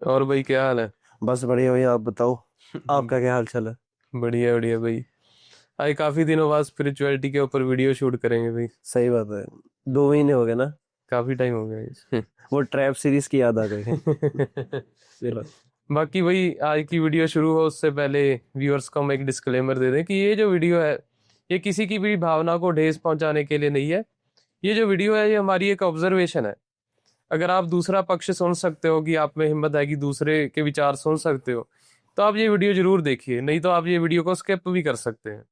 और भाई क्या हाल है? बस बढ़िया भैया, आप बताओ। आपका क्या हाल चाल है? बढ़िया बढ़िया भाई। आज काफी दिनों बाद स्पिरिचुअलिटी के ऊपर वीडियो शूट करेंगे भाई। सही बात है। 2 महीने हो गए ना। काफी टाइम हो गया वो ट्रैप सीरीज की याद आ गई है। इस। चलो। बाकी भाई आज की वीडियो शुरू हो उससे पहले व्यूअर्स को हम एक डिस्क्लेमर दे दें कि ये जो वीडियो है ये किसी की भी भावना को ठेस पहुंचाने के लिए नहीं है। ये जो वीडियो है ये हमारी एक ऑब्जर्वेशन है। अगर आप दूसरा पक्ष सुन सकते हो कि आप में हिम्मत है कि दूसरे के विचार सुन सकते हो तो आप ये वीडियो जरूर देखिए, नहीं तो आप ये वीडियो को स्किप भी कर सकते हैं।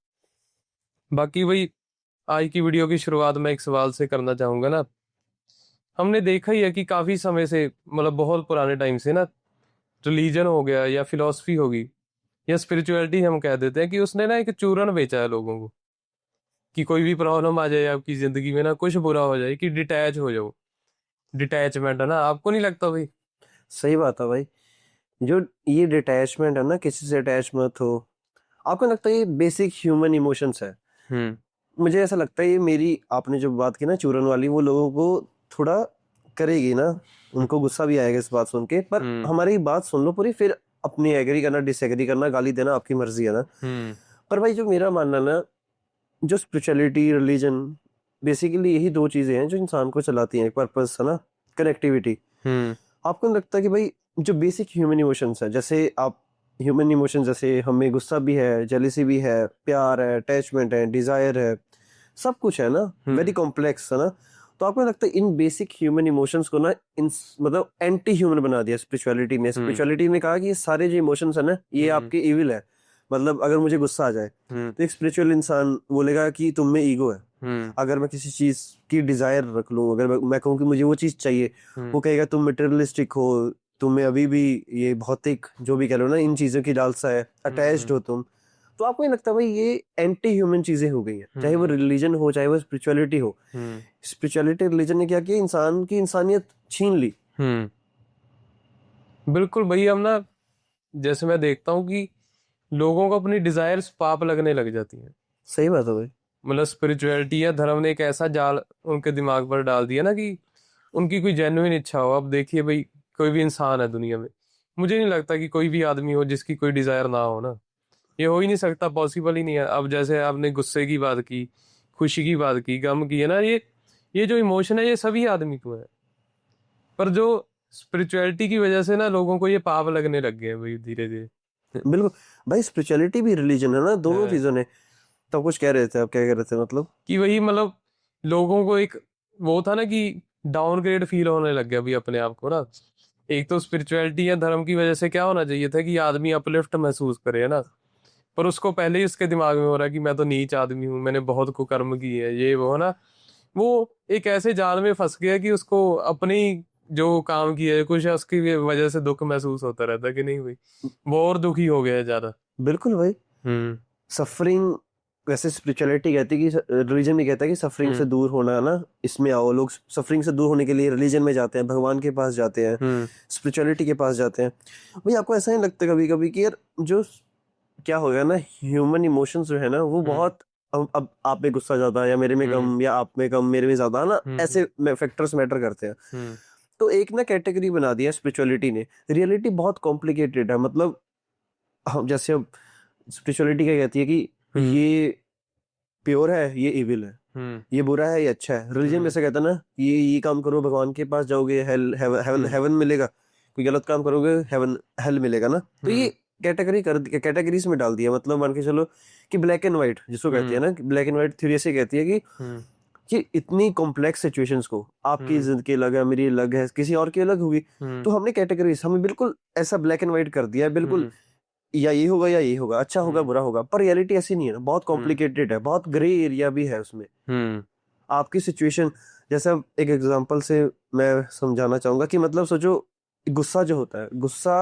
बाकी वही, आज की वीडियो की शुरुआत मैं एक सवाल से करना चाहूंगा ना। हमने देखा ही है कि काफी समय से, मतलब बहुत पुराने टाइम से ना, रिलीजन हो गया या फिलॉसफी होगी या स्पिरिचुअलिटी हम कह देते हैं कि उसने ना एक चूरन बेचा है लोगों को कि कोई भी प्रॉब्लम आ जाए आपकी जिंदगी में ना, कुछ बुरा हो जाए कि डिटैच हो जाओ। डिटैचमेंट है ना, आपको नहीं लगता भाई? सही बात है भाई। जो ये डिटैचमेंट है ना, किसी से अटैच मत हो। आपको लगता है ये बेसिक ह्यूमन इमोशंस है? हम्म। मुझे ऐसा लगता है ये मेरी आपने जो बात की ना चूरन वाली, वो लोगों को थोड़ा करेगी ना। उनको गुस्सा भी आएगा इस बात सुन के, पर हम्म। हमारी बात सुन लो पूरी, फिर अपनी एग्री करना डिसएग्री करना गाली देना आपकी मर्जी है ना। हम्म। पर भाई जो मेरा मानना ना, जो स्पिरिचुअलिटी रिलीजन, बेसिकली यही दो चीजें हैं जो इंसान को चलाती हैं, एक पर्पस है ना, कनेक्टिविटी। हम्म। आपको नहीं लगता कि भाई जो बेसिक ह्यूमन इमोशंस है, जैसे आप ह्यूमन इमोशन, जैसे हमें गुस्सा भी है, जेलिसी भी है, प्यार है, अटैचमेंट है, डिजायर है, सब कुछ है ना, वेरी हम्म। कॉम्प्लेक्स है ना। तो आपको नहीं लगता इन बेसिक ह्यूमन इमोशंस को ना, इन मतलब एंटी ह्यूमन बना दिया स्पिरिचुअलिटी ने? हम्म। स्पिरिचुअलिटी ने कहा कि ये सारे जो इमोशंस है ना, ये हम्म। आपके इविल है। मतलब अगर मुझे गुस्सा आ जाए हम्म। तो एक स्पिरिचुअल इंसान बोलेगा कि तुम में ईगो है। हम्म। अगर मैं किसी चीज की डिजायर रख लूं, अगर मैं कहूँ कि मुझे वो चीज चाहिए, हम्म। वो कहेगा तुम मटेरियलिस्टिक हो, तुम्हें अभी भी ये भौतिक जो भी कह लो ना, इन चीजों की लालसा है, अटैच्ड हम्म। हो तुम। तो आपको नहीं लगता भाई ये एंटी ह्यूमन चीजें हो गई हैं? चाहे वो हम्म। रिलीजन हो, चाहे वो स्पिरिचुअलिटी हो। हम्म। स्पिरिचुअलिटी रिलीजन ने क्या किया, इंसान की इंसानियत छीन ली। हम्म। बिल्कुल भाई। हम ना, जैसे मैं देखता हूँ कि लोगों को अपनी डिजायर्स पाप लगने लग जाती हैं। सही बात है भाई। मतलब स्पिरिचुअलिटी या धर्म ने एक ऐसा जाल उनके दिमाग पर डाल दिया ना कि उनकी कोई जेन्युइन इच्छा हो। अब देखिए भाई, कोई भी इंसान है दुनिया में, मुझे नहीं लगता कि कोई भी आदमी हो जिसकी कोई डिजायर ना हो ना। ये हो ही नहीं सकता, पॉसिबल ही नहीं है। अब जैसे आपने गुस्से की बात की, खुशी की बात की, गम की, है ना, ये जो इमोशन है ये सभी आदमी को है। पर जो स्पिरिचुअलिटी की वजह से ना लोगों को ये पाप लगने लग गए हैं भाई, धीरे धीरे। बिल्कुल। भाई स्पिरिचुअलिटी भी रिलीजन है ना, दोनों हाँ, चीजों ने। तो कुछ कह रहे थे, आप क्या कह रहे थे मतलब? कि वही मतलब लोगों को एक वो था ना कि डाउनग्रेड फील होने लग गया अभी अपने आप को ना। एक तो स्पिरिचुअलिटी या धर्म की वजह से क्या होना चाहिए था कि आदमी अपलिफ्ट महसूस करे, है ना। पर उसको पहले ही उसके दिमाग में हो रहा है कि मैं तो नीच आदमी हूँ, मैंने बहुत कुकर्म की है, ये वो ना। वो एक ऐसे जाल में फंस गया कि उसको अपनी जो काम किया है कुछ है उसकी वजह से दुख महसूस होता रहता है कि नहीं भाई। वो और दुखी हो गया है ज्यादा। बिल्कुल भाई। हम्म। सफरिंग, वैसे स्पिरिचुअलिटी कहती है कि रिलीजन भी कहता है कि सफरिंग हम्म। से दूर होना है ना, इसमें आओ। लोग सफरिंग से दूर होने के लिए रिलीजन में जाते हैं, भगवान के पास जाते हैं, हम्म। स्पिरिचुअलिटी के पास जाते हैं। भाई आपको ऐसा नहीं लगता कभी कभी कि यार जो क्या हो गया ना, ह्यूमन इमोशंस जो है ना वो हम्म। बहुत, अब आप में गुस्सा ज्यादा है या मेरे में हम्म। कम, या आप में कम मेरे में ज्यादा, है ना, हम्म। ऐसे फैक्टर्स मैटर करते हैं। हम्म। तो एक ना कैटेगरी बना दिया स्पिरिचुअलिटी ने। रियलिटी बहुत कॉम्प्लिकेटेड है। मतलब हम जैसे अब स्पिरिचुअलिटी क्या कहती है कि हम्म। ये प्योर है, ये इविल है, हम्म। ये बुरा है, ये अच्छा है। रिलीजन में हम्म। से कहता है ना, ये काम करो भगवान के पास जाओगे, हेल हेवन हम्म। हेवन मिलेगा। कोई गलत काम करोगे, हेवन हेल मिलेगा ना। तो ये हम्म। कैटेगरी कर कैटेगरीज में डाल दिया। मतलब मान के चलो कि ब्लैक एंड व्हाइट जिसको कहते हैं हम्म। ना, ब्लैक एंड व्हाइट थ्योरी ऐसे कहती है हम्म। कि इतनी कॉम्प्लेक्स सिचुएशंस को, आपकी हम्म। जिंदगी अलग है, मेरी अलग है, किसी और की अलग होगी। हम्म। तो हमने कैटेगरीज, हमें बिल्कुल ऐसा ब्लैक एंड व्हाइट कर दिया है, बिल्कुल हम्म। या ये होगा या ये होगा, अच्छा होगा हम्म। बुरा होगा। पर रियलिटी ऐसी नहीं है ना, बहुत हम्म। कॉम्प्लिकेटेड है, बहुत ग्रे एरिया भी है उसमें। हम्म। आपकी सिचुएशन, जैसे अब एक एग्जांपल से मैं समझाना चाहूंगा कि मतलब सोचो, गुस्सा जो होता है, गुस्सा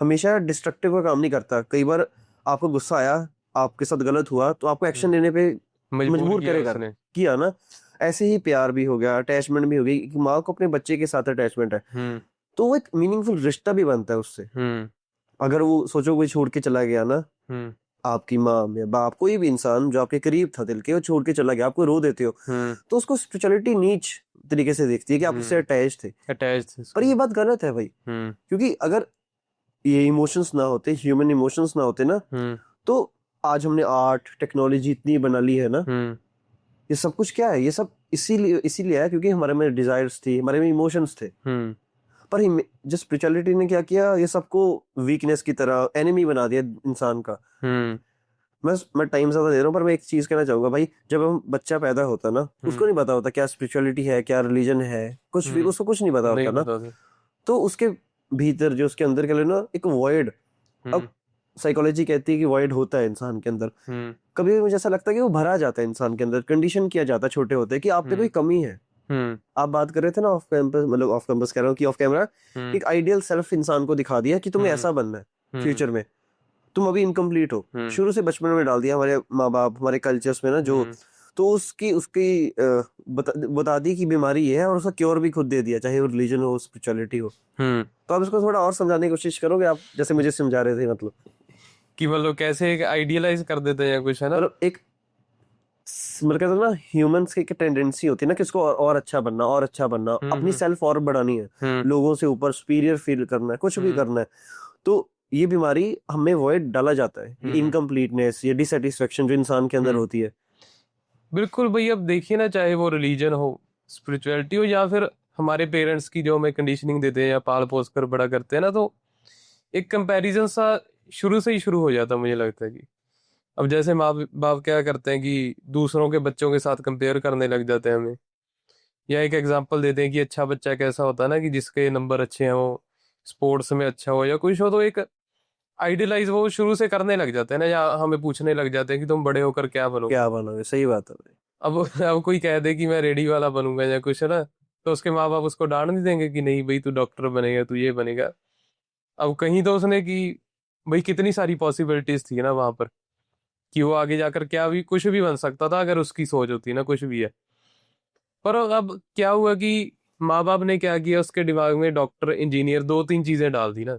हमेशा डिस्ट्रक्टिव का काम नहीं करता। कई बार आपको गुस्सा आया, आपके साथ गलत हुआ, तो आपको एक्शन हम्म। लेने पे मजबूर मजबूर किया करेगा, उसने। किया ना। ऐसे ही प्यार भी हो गया, अटैचमेंट भी हो गई। एक माँ को अपने बच्चे के साथ अटैचमेंट है, हम्म। तो वो एक मीनिंगफुल रिश्ता भी बनता है उससे। हम्म। अगर वो सोचो कोई छोड़ के चला गया ना, हम्म। आपकी माँ या बाप, कोई भी इंसान जो आपके करीब था दिल के, वो छोड़ के चला गया, आपको रो देते हो, हम्म। तो उसको स्पिरिचुअलिटी नीच तरीके से देखती है कि आप उससे हम्म। अटैच थे। अटैच थे पर उसके। ये बात गलत है भाई। हम्म। क्योंकि अगर ये इमोशंस ना होते, ह्यूमन इमोशंस ना होते ना, तो आज हमने आर्ट टेक्नोलॉजी इतनी बना ली है ना, ये सब कुछ क्या है, ये सब इसीलिए है क्योंकि हमारे में डिजायर्स थी, हमारे में इमोशंस थे। पर जो स्पिरिचुअलिटी ने क्या किया, ये सबको वीकनेस की तरह एनिमी बना दिया इंसान का। मैं टाइम ज्यादा दे रहा हूँ, पर मैं एक चीज कहना चाहूंगा भाई, जब हम बच्चा पैदा होता ना, उसको नहीं पता होता क्या स्पिरिचुअलिटी है, क्या रिलीजन है, कुछ भी उसको कुछ नहीं पता नहीं होता ना। पता था। तो उसके भीतर जो उसके अंदर के लिए ना एक वॉइड, अब साइकोलॉजी कहती है कि वॉइड होता है इंसान के अंदर। कभी भी मुझे ऐसा लगता है कि वो भरा जाता है इंसान के अंदर, कंडीशन किया जाता है छोटे होते कि आप पे कोई कमी है। आप बात कर रहे थे ना ऑफ कैंपस, मतलब ऑफ कैंपस कह रहा हूँ कि ऑफ कैमरा, एक आइडियल सेल्फ इंसान को दिखा दिया कि तुम्हें ऐसा बनना है फ्यूचर में, तुम अभी इनकम्प्लीट हो, शुरू से बचपन में डाल दिया हमारे माँ बाप, हमारे कल्चर्स में ना जो, तो उसकी उसकी बता दी कि बीमारी ये है, और उसका क्योर भी खुद दे दिया, चाहे वो रिलीजन हो, स्पिरिचुअलिटी हो। तो आप इसको थोड़ा और समझाने की कोशिश करोगे आप, जैसे मुझे समझा रहे थे, मतलब कि मतलब कैसे एक आइडियलाइज कर देते हैं या कुछ, है ना? मतलब एक मतलब कहते हैं ना, ह्यूमंस की एक टेंडेंसी होती है ना कि इसको और अच्छा बनना, और अच्छा बनना, अपनी सेल्फ और बढ़ानी है, लोगों से ऊपर सुपीरियर फील करना है, कुछ भी करना है। तो ये बीमारी हमें वॉइड डाला जाता है, इनकम्प्लीटनेस, ये डिससेटिस्फेक्शन जो इंसान के अंदर होती है। बिल्कुल भाई, अब देखिए ना, चाहे वो रिलीजन हो, स्पिरिचुअलिटी हो, या फिर हमारे पेरेंट्स की जो हमें कंडीशनिंग देते हैं या पाल पोस कर बड़ा करते हैं ना, तो एक कंपैरिजन सा शुरू से ही शुरू हो जाता है, मुझे लगता है कि अब जैसे माँ बाप क्या करते हैं कि दूसरों के बच्चों के साथ कंपेयर करने लग जाते हैं हमें, या एक एग्जांपल देते हैं कि अच्छा बच्चा कैसा होता है ना, कि जिसके नंबर अच्छे हैं, वो स्पोर्ट्स में अच्छा हो या कुछ हो, तो एक आइडियलाइज वो शुरू से करने लग जाते हैं ना, या हमें पूछने लग जाते हैं कि तुम बड़े होकर क्या बनोगे। क्या बनोगे, सही बात है भाई। अब कोई कह दे कि मैं रेडी वाला बनूंगा या कुछ, है ना, तो उसके माँ बाप उसको डांट नहीं देंगे कि नहीं भाई, तू डॉक्टर बनेगा, तू ये बनेगा। अब कहीं तो उसने कि भाई कितनी सारी पॉसिबिलिटीज थी ना वहां पर, कि वो आगे जाकर क्या भी कुछ भी बन सकता था अगर उसकी सोच होती ना, कुछ भी है। पर अब क्या हुआ कि माँ बाप ने क्या किया, उसके दिमाग में डॉक्टर इंजीनियर दो तीन चीजें डाल दी ना,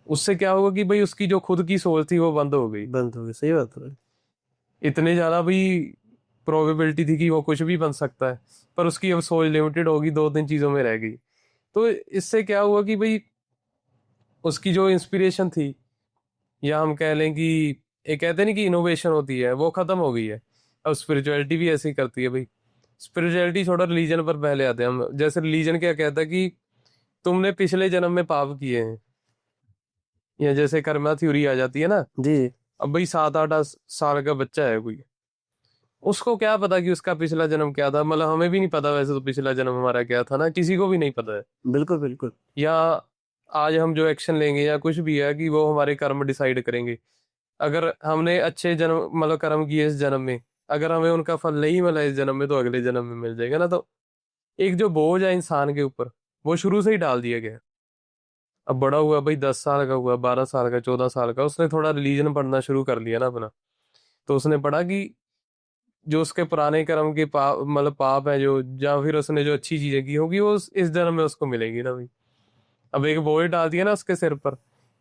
उससे क्या हुआ कि भाई उसकी जो खुद की सोच थी वो बंद हो गई। बंद हो गई, सही बात है भाई। इतने ज्यादा भाई प्रोबेबिलिटी थी कि वो कुछ भी बन सकता है, पर उसकी अब सोच लिमिटेड होगी, दो तीन चीजों में रह गई। तो इससे क्या हुआ कि भाई उसकी जो इंस्पिरेशन थी, या हम कह लें कि एक कहते नहीं कि इनोवेशन होती है, वो खत्म हो गई है। अब स्पिरिचुअलिटी भी ऐसी करती है भाई। स्पिरिचुअलिटी छोड़ा, रिलीजन पर पहले आते हैं हम। जैसे रिलीजन क्या कहता है कि तुमने पिछले जन्म में पाप किए हैं, या जैसे कर्मा थ्योरी आ जाती है ना। जी। अब भाई 7-8 साल का बच्चा है कोई, उसको क्या पता कि उसका पिछला जन्म क्या था, मतलब हमें भी नहीं पता वैसे तो पिछला जन्म हमारा क्या था ना, किसी को भी नहीं पता है। बिल्कुल बिल्कुल। या आज हम जो एक्शन लेंगे या कुछ भी है, कि वो हमारे कर्म डिसाइड करेंगे। अगर हमने अच्छे जन्म मतलब कर्म किए इस जन्म में, अगर हमें उनका फल नहीं मिला इस जन्म में, तो अगले जन्म में मिल जाएगा ना। तो एक जो बोझ है इंसान के ऊपर, वो शुरू से ही डाल दिया गया। अब बड़ा हुआ भाई, 10 साल का हुआ, 12 साल का, 14 साल का, उसने थोड़ा रिलीजन पढ़ना शुरू कर लिया ना अपना। तो उसने पढ़ा कि जो उसके पुराने कर्म के पाप, मतलब पाप है जो, या फिर उसने जो अच्छी चीजें की होगी, वो इस जन्म में उसको मिलेगी ना भाई। अब एक बोझ डाल दिया ना उसके सिर पर,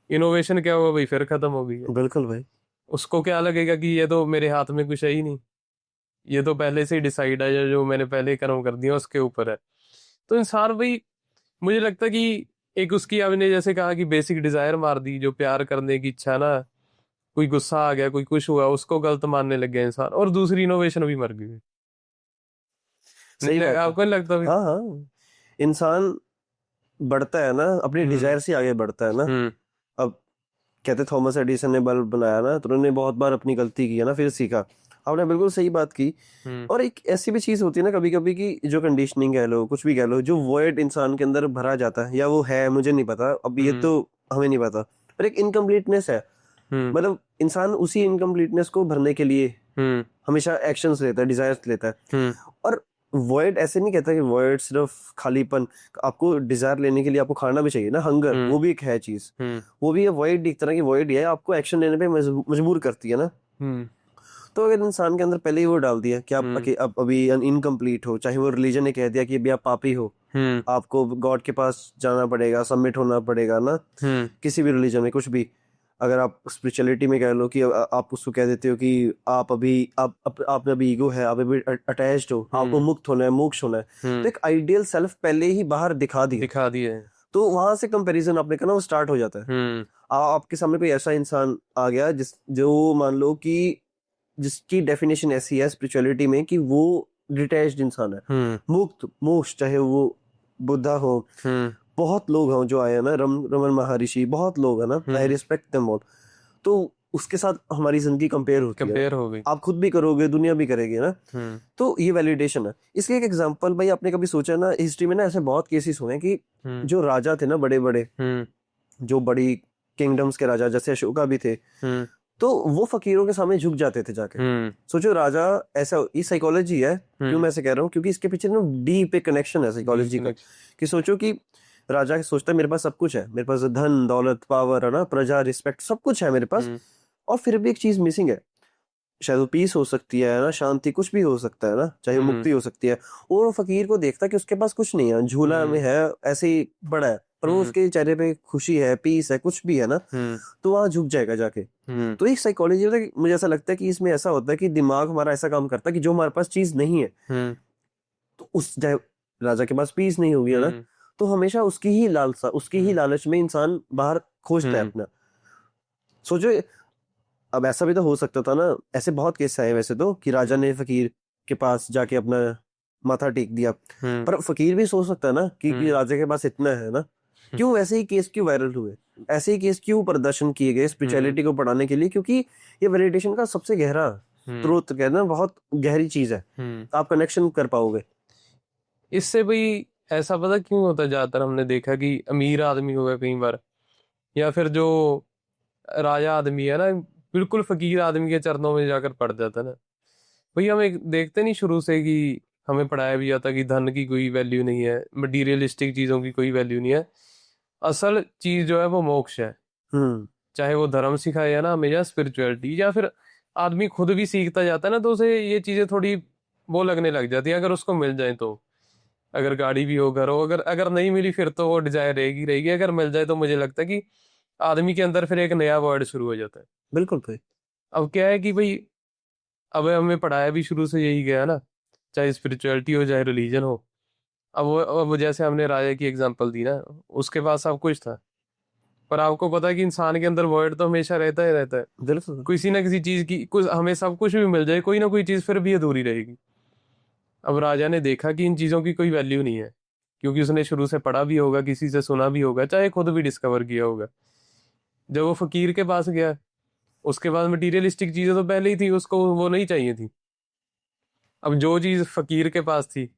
इनोवेशन क्या हुआ भाई, फिर खत्म हो गई है। बिल्कुल भाई। उसको क्या लगेगा कि ये तो मेरे हाथ में कुछ है ही नहीं, ये तो पहले से ही डिसाइड है, जो मैंने पहले कर्म कर दिया उसके ऊपर है। तो इंसान भाई, मुझे लगता है कि एक उसकी, आपने जैसे कहा कि बेसिक डिजायर मार दी, जो प्यार करने की इच्छा ना, कोई गुस्सा आ गया, कोई कुछ हुआ, उसको गलत मानने लग गया इंसान, और दूसरी इनोवेशन भी मर गई। सही बात है। आपको नहीं लगता भाई? हाँ हाँ, इंसान बढ़ता है ना, अपनी डिजायर से आगे बढ़ता है ना। हम्म अब कहते थॉमस एडिसन ने बल्ब बनाया ना, तो उन्होंने बहुत बार अपनी गलती की है ना, फिर सीखा। आपने बिल्कुल सही बात की। हम्म और एक ऐसी भी चीज होती है ना कभी कभी कि जो कंडीशनिंग कह लो, कुछ भी कह लो, जो वॉइड इंसान के अंदर भरा जाता है, या वो है मुझे नहीं पता, अब ये हम्म तो हमें नहीं पता, पर एक इनकम्प्लीटनेस है। हम्म मतलब इंसान उसी इनकम्प्लीटनेस को भरने के लिए हम्म हमेशा एक्शंस लेता है, डिजायर्स लेता है। हम्म और वॉइड ऐसे नहीं कहता कि वॉइड सिर्फ खालीपन, आपको डिजायर लेने के लिए आपको खाना भी चाहिए ना, हंगर, हम्म वो भी एक है चीज। हम्म वो भी है वॉइड, एक तरह की वॉइड है, आपको एक्शन लेने पे मजबूर करती है ना। हम्म तो अगर इंसान के अंदर पहले ही वो डाल दिया कि आप अभी इनकम्प्लीट हो, चाहे वो रिलीजन ने कह दिया कि अभी आप पापी हो, हम्म आपको गॉड के पास जाना पड़ेगा, सबमिट होना पड़ेगा ना, हम्म किसी भी रिलीजन में कुछ भी। अगर आप स्पिरिचुअलिटी में कह लो कि आप उसको कह देते हो कि आप अभी आप में अभी ईगो है, आप अभी अटैच्ड हो, आपको मुक्त होना है, मोक्ष होना है, तो एक आइडियल सेल्फ पहले ही बाहर दिखा दिया। दिखा दिए। तो वहां से कंपैरिजन आपने कहा ना वो स्टार्ट हो जाता है। आपके सामने कोई ऐसा इंसान आ गया जो मान लो कि जिसकी डेफिनेशन ऐसी है स्पिरिचुअलिटी में कि वो डिटैच्ड इंसान है, मुक्त मोक्ष, चाहे वो बुद्धा हो, बहुत लोग हैं जो आए हैं ना, रमन महर्षि, बहुत लोग हैं ना, आई रिस्पेक्ट देम ऑल। तो उसके साथ हमारी जिंदगी कंपेयर होती है, कंपेयर हो गई। आप खुद भी करोगे, दुनिया भी करेगी ना। तो ये वैलिडेशन है। इसके एक एग्जांपल भाई, आपने कभी सोचा ना, हिस्ट्री में ना ऐसे बहुत केसेस हुए हैं कि जो राजा थे ना, बड़े बड़े जो बड़ी किंगडम्स के राजा, जैसे अशोका भी थे, तो वो फकीरों के सामने झुक जाते थे जाके। सोचो राजा, ऐसा ये साइकोलॉजी है। क्यों मैं ऐसे कह रहा हूँ, क्योंकि इसके पीछे ना डीप एक कनेक्शन है साइकोलॉजी का। कि सोचो कि राजा सोचता है मेरे पास सब कुछ है, मेरे पास धन दौलत पावर है ना, प्रजा रिस्पेक्ट सब कुछ है मेरे पास, और फिर भी एक चीज मिसिंग है। शायद वो पीस हो सकती है ना, शांति, कुछ भी हो सकता है ना, चाहे मुक्ति हो सकती है। और वो फकीर को देखता है कि उसके पास कुछ नहीं है, झूला में है, ऐसे ही बड़ा है, पर वो उसके चेहरे पे खुशी है, पीस है, कुछ भी है ना, तो वहां झुक जाएगा जाके। तो एक साइकोलॉजी, मुझे ऐसा लगता है कि इसमें ऐसा होता है कि दिमाग हमारा ऐसा काम करता है कि जो हमारे पास चीज नहीं है, तो उस राजा के पास पीस नहीं होगी ना, तो हमेशा उसकी ही लालसा, उसकी ही लालच में इंसान बाहर खोजता है अपना। सोचो, अब ऐसा भी तो हो सकता था ना, ऐसे बहुत केस आए वैसे तो, कि राजा ने फकीर के पास जाके अपना माथा टेक दिया, पर फकीर भी सोच सकता है ना कि राजा के पास इतना है ना। क्यों ऐसे ही केस क्यों वायरल हुए, ऐसे ही केस क्यों प्रदर्शन किए गए स्पिरिचुअलिटी को बढ़ाने के लिए? क्योंकि ये वैलिडेशन का सबसे गहरा स्रोत, कहना बहुत गहरी चीज है, आप कनेक्शन कर पाओगे इससे। भाई ऐसा पता क्यों होता है, ज्यादातर हमने देखा कि अमीर आदमी हो गया कई बार, या फिर जो राजा आदमी है ना, बिल्कुल फकीर आदमी के चरणों में जाकर पड़ जाता है ना। भाई हम एक देखते नहीं शुरू से कि हमें पढ़ाया भी जाता कि धन की कोई वैल्यू नहीं है, मटीरियलिस्टिक चीजों की कोई वैल्यू नहीं है। असल चीज जो है वो मोक्ष है। चाहे वो धर्म सिखाए या ना हमें, या स्पिरिचुअलिटी, या फिर आदमी खुद भी सीखता जाता है ना, तो उसे ये चीजें थोड़ी वो लगने लग जाती है, अगर उसको मिल जाए तो। अगर गाड़ी भी हो, घर हो, अगर अगर नहीं मिली फिर तो वो डिजायर रहेगी रहेगी, अगर मिल जाए तो मुझे लगता है कि आदमी के अंदर फिर एक नया वर्ड शुरू हो जाता है। बिल्कुल भाई। अब क्या है कि भाई, अब हमें पढ़ाया भी शुरू से यही गया ना, चाहे स्पिरिचुअलिटी हो चाहे रिलीजन हो। अब वो जैसे हमने राजा की एग्जांपल दी ना, उसके पास सब कुछ था, पर आपको पता है कि इंसान के अंदर वर्ड तो हमेशा रहता ही रहता है। बिल्कुल। किसी ना किसी चीज की, कुछ हमें सब कुछ भी मिल जाए, कोई ना कोई चीज फिर भी अधूरी रहेगी। अब राजा ने देखा कि इन चीजों की कोई वैल्यू नहीं है, क्योंकि उसने शुरू से पढ़ा भी होगा, किसी से सुना भी होगा, चाहे खुद भी डिस्कवर किया होगा। जब वो फकीर के पास गया, उसके पास मटीरियलिस्टिक चीजें तो पहले ही थी, उसको वो नहीं चाहिए थी। अब जो चीज फकीर के पास थी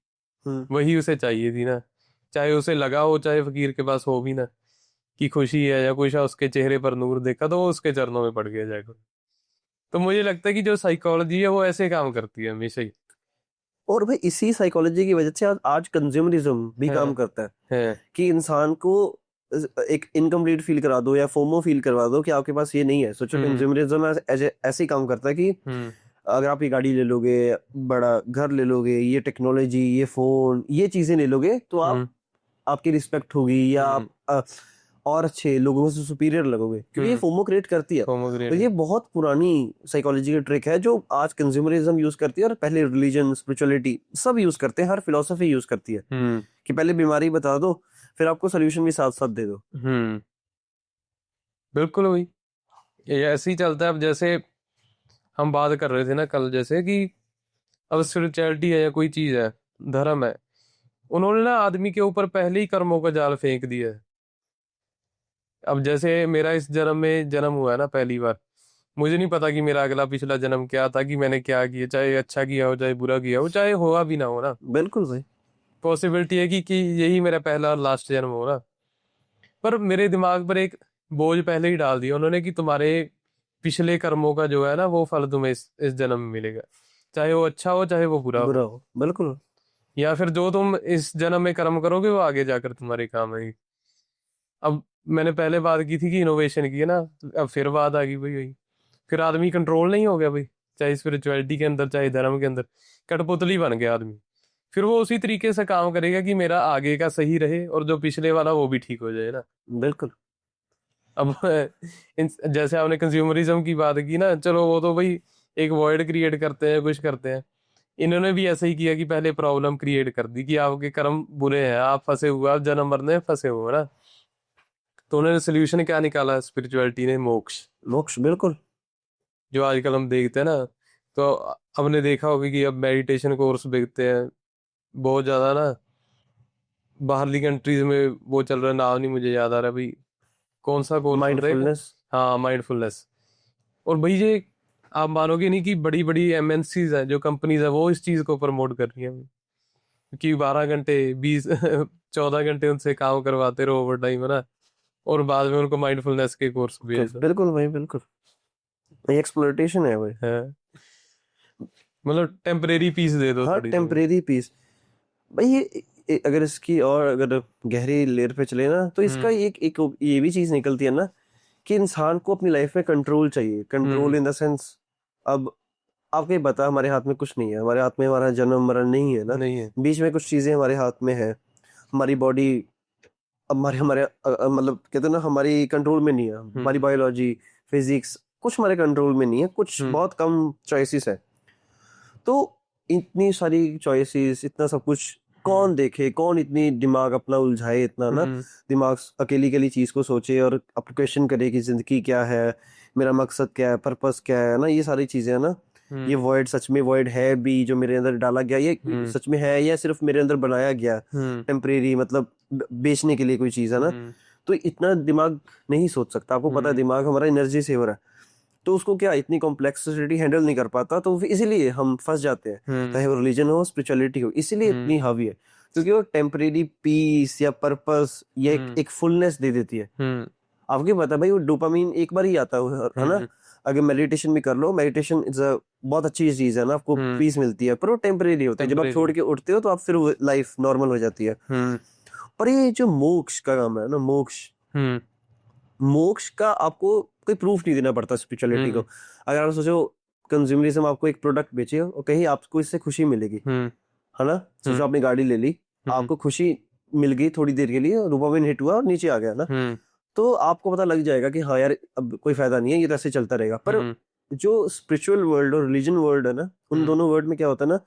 वही उसे चाहिए थी ना, चाहे उसे लगा हो, चाहे फकीर के पास हो भी ना, कि खुशी है या कुछ है, उसके चेहरे पर नूर देखा तो वो उसके चरणों में पड़ गया जाकर। तो मुझे लगता है कि जो साइकोलॉजी है वो ऐसे काम करती है हमेशा ही। और भाई इसी साइकोलॉजी की वजह से आज कंज्यूमरिज्म भी काम करता है कि इंसान को एक इनकम्प्लीट फील करा दो या फोमो फील करवा दो कि आपके पास ये नहीं है। सोचो कंज्यूमरिज्म ऐसे ही काम करता है कि अगर आप ये गाड़ी ले लोगे, बड़ा घर ले लोगे, ये टेक्नोलॉजी, ये फोन, ये चीजें ले लोगे, तो आपकी रिस्पेक्ट होगी, या आप और अच्छे लोगों से सुपीरियर लगोगे, क्योंकि ये फोमो क्रिएट करती है। तो ये बहुत पुरानी साइकोलॉजी की ट्रिक है जो आज कंज्यूमरिज्म यूज करती है, और पहले रिलीजन, स्पिरिचुअलिटी सब यूज करते हैं, हर फिलोसफी यूज करती है कि पहले बीमारी बता दो, फिर आपको सोल्यूशन भी साथ साथ दे दो। बिल्कुल भाई, ये ऐसे ही चलता है। अब जैसे हम बात कर रहे थे ना कल, जैसे कि अब स्पिरिचुअलिटी है या कोई चीज है, धर्म है, उन्होंने ना आदमी के ऊपर पहले ही कर्मों का जाल फेंक दिया है। अब जैसे मेरा इस जन्म में जन्म हुआ है ना पहली बार, मुझे नहीं पता कि मेरा अगला पिछला जन्म क्या था, कि मैंने क्या किया, चाहे अच्छा किया हो चाहे बुरा किया हो, चाहे हुआ भी ना हो ना। बिल्कुल भाई। पॉसिबिलिटी है कि यही मेरा पहला और लास्ट जन्म हो ना। पर मेरे दिमाग पर एक बोझ पहले ही डाल दिया उन्होंने कि तुम्हारे पिछले कर्मों का जो है ना वो फल तुम्हें इस जन्म में मिलेगा, चाहे वो अच्छा हो चाहे वो बुरा बुरा हो। हो, बिल्कुल। या फिर जो तुम इस जन्म में कर्म करोगे वो आगे जाकर तुम्हारे काम आएगी। अब मैंने पहले बात की थी कि इनोवेशन की है ना, अब फिर बात आ गई भाई वही। फिर आदमी कंट्रोल नहीं हो गया भाई, चाहे स्पिरिचुअलिटी के अंदर चाहे धर्म के अंदर, कठपुतली बन गया आदमी। फिर वो उसी तरीके से काम करेगा कि मेरा आगे का सही रहे और जो पिछले वाला वो भी ठीक हो जाए ना। बिल्कुल। अब जैसे आपने कंज्यूमरिज्म की बात की ना, चलो वो तो भाई एक वर्ड क्रिएट करते हैं, कुछ करते हैं। इन्होंने भी ऐसा ही किया कि पहले प्रॉब्लम क्रिएट कर दी कि आपके कर्म बुरे हैं, आप फंसे हुए, आप जन्म मरने में फंसे हुए ना। तो उन्होंने सोल्यूशन क्या निकाला स्पिरिचुअलिटी ने? मोक्ष। मोक्ष, बिल्कुल। जो आजकल हम देखते हैं ना, तो हमने देखा होगा कि अब मेडिटेशन कोर्स बिकते हैं बहुत ज्यादा ना, बाहरली कंट्रीज में। वो चल रहा है, नाम नहीं मुझे याद आ रहा भाई, कौन सा कोर्स होता है? माइंडफुलनेस। हाँ, माइंडफुलनेस। और भाई ये आप मानोगे नहीं कि बड़ी बड़ी एमएनसीज हैं, जो कंपनीज है, वो इस चीज को प्रमोट कर रही हैं कि 12 घंटे 20 14 घंटे उनसे काम करवाते रहो ओवर टाइम, है ना, और बाद में उनको माइंडफुलनेस के कोर्स भेज दो। बिल्कुल भाई, बिल्कुल। ये एक्सप्लॉयटेशन है भाई। है, मतलब टेम्परेरी पीस दे दो हाँ, थोड़ी सी। Temporary piece. भाई अगर इसकी और अगर गहरी लेयर पे चले ना, तो इसका एक एक ये भी चीज निकलती है ना, कि इंसान को अपनी लाइफ में कंट्रोल चाहिए। कंट्रोल इन द सेंस, अब आपको ये पता, हमारे हाथ में कुछ नहीं है। हमारे हाथ में हमारा जन्म मरण नहीं है ना, नहीं है। बीच में कुछ चीजें हमारे हाथ में है। हमारी बॉडी हमारे हमारे मतलब कहते हैं ना, हमारी कंट्रोल में नहीं है। हमारी बायोलॉजी, फिजिक्स, कुछ हमारे कंट्रोल में नहीं है। कुछ बहुत कम चॉइसेस है। तो इतनी सारी चॉइसेस, इतना सब कुछ कौन देखे, कौन इतनी दिमाग अपना उलझाए इतना ना, दिमाग अकेली अकेली चीज को सोचे और अपने क्वेश्चन करे कि जिंदगी क्या है, मेरा मकसद क्या है, पर्पस क्या है ना, ये सारी चीजें है ना। ये वॉइड सच में वॉइड है भी, जो मेरे अंदर डाला गया, ये सच में है या सिर्फ मेरे अंदर बनाया गया टेम्परेरी, मतलब बेचने के लिए कोई चीज है ना। तो इतना दिमाग नहीं सोच सकता। आपको पता है, दिमाग हमारा एनर्जी सेवर है, तो उसको क्या इतनी कॉम्प्लेक्सिटी हैंडल नहीं कर पाता। तो इसीलिए हम फंस जाते हैं, चाहे वो रिलीजन हो, स्पिरिचुअलिटी हो, इसीलिए इतनी हावी है, क्योंकि वो टेम्परेरी पीस या पर्पस या एक फुलनेस दे देती है। आपको पता है भाई, वो डोपामीन एक बार ही आता है ना। अगर मेडिटेशन भी कर लो, मेडिटेशन इज अ बहुत अच्छी चीज है ना, आपको पीस मिलती है, पर वो टेम्परेरी होता है। जब आप छोड़ के उठते हो तो आप फिर लाइफ नॉर्मल हो जाती है। पर ये जो मोक्ष का काम है ना, मोक्ष मोक्ष का आपको कोई प्रूफ नहीं देना पड़ता स्पिरिचुअलिटी को। अगर आप सोचो, कंज्यूमरिज्म आपको एक प्रोडक्ट बेचे और कहीं आपको इससे खुशी मिलेगी, है ना। सोचो आपने गाड़ी ले ली, आपको खुशी मिल गई थोड़ी देर के लिए, डोपामिन हिट हुआ और नीचे आ गया ना, तो आपको पता लग जाएगा कि हाँ यार, अब कोई फायदा नहीं है, ये तो ऐसे चलता रहेगा। पर जो स्पिरिचुअल वर्ल्ड और रिलीजन वर्ल्ड है ना, उन दोनों वर्ल्ड में क्या होता है ना,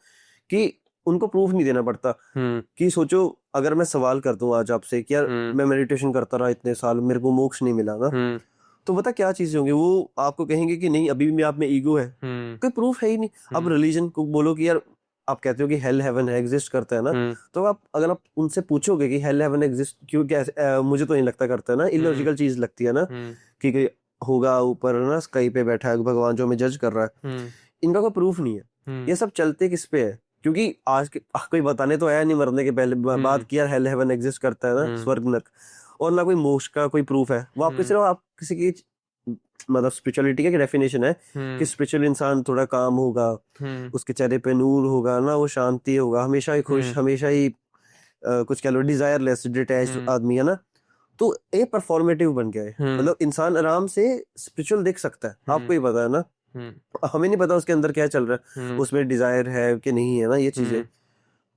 कि उनको प्रूफ नहीं देना पड़ता। कि सोचो, अगर मैं सवाल कर दूं आज आपसे कि यार मैं मेडिटेशन करता रहा इतने साल, मेरे को मोक्ष नहीं मिला ना, तो पता क्या चीजें होंगी, वो आपको कहेंगे कि नहीं, अभी भी आप में ईगो है, कोई प्रूफ है ही नहीं। अब रिलीजन को बोलो कि यार, आप कहते हो कि हेल हेवन है, एग्जिस्ट करता है ना, तो आप अगर आप उनसे पूछोगे कि हेल हेवन एग्जिस्ट क्यों, क्या मुझे तो नहीं लगता करता है ना, इलॉजिकल चीज लगती है ना, कि होगा ऊपर ना, स्काई पे बैठा है भगवान जो हमें जज कर रहा है। इनका कोई प्रूफ नहीं है। ये सब चलते किस पे है? क्योंकि आज के कोई बताने तो आया नहीं मरने के पहले बात किया हेल हेवन एग्जिस्ट करता है ना, स्वर्ग नरक, और ना कोई मोक्ष का कोई प्रूफ है। वो आपके सिर्फ आप किसी की मतलब स्पिरिचुअलिटी का डेफिनेशन है कि स्पिरिचुअल इंसान थोड़ा काम होगा, उसके चेहरे पे नूर होगा ना, वो शांति होगा, हमेशा ही खुश, हमेशा ही कुछ कह लो डिजायरलेस, डिटैच्ड आदमी है ना। तो ये परफॉर्मेटिव बन गया है। मतलब इंसान आराम से स्पिरिचुअल दिख सकता है, आपको ही पता है ना, हमें नहीं पता उसके अंदर क्या चल रहा है, उसमें डिजायर है कि नहीं है ना, ये चीजें।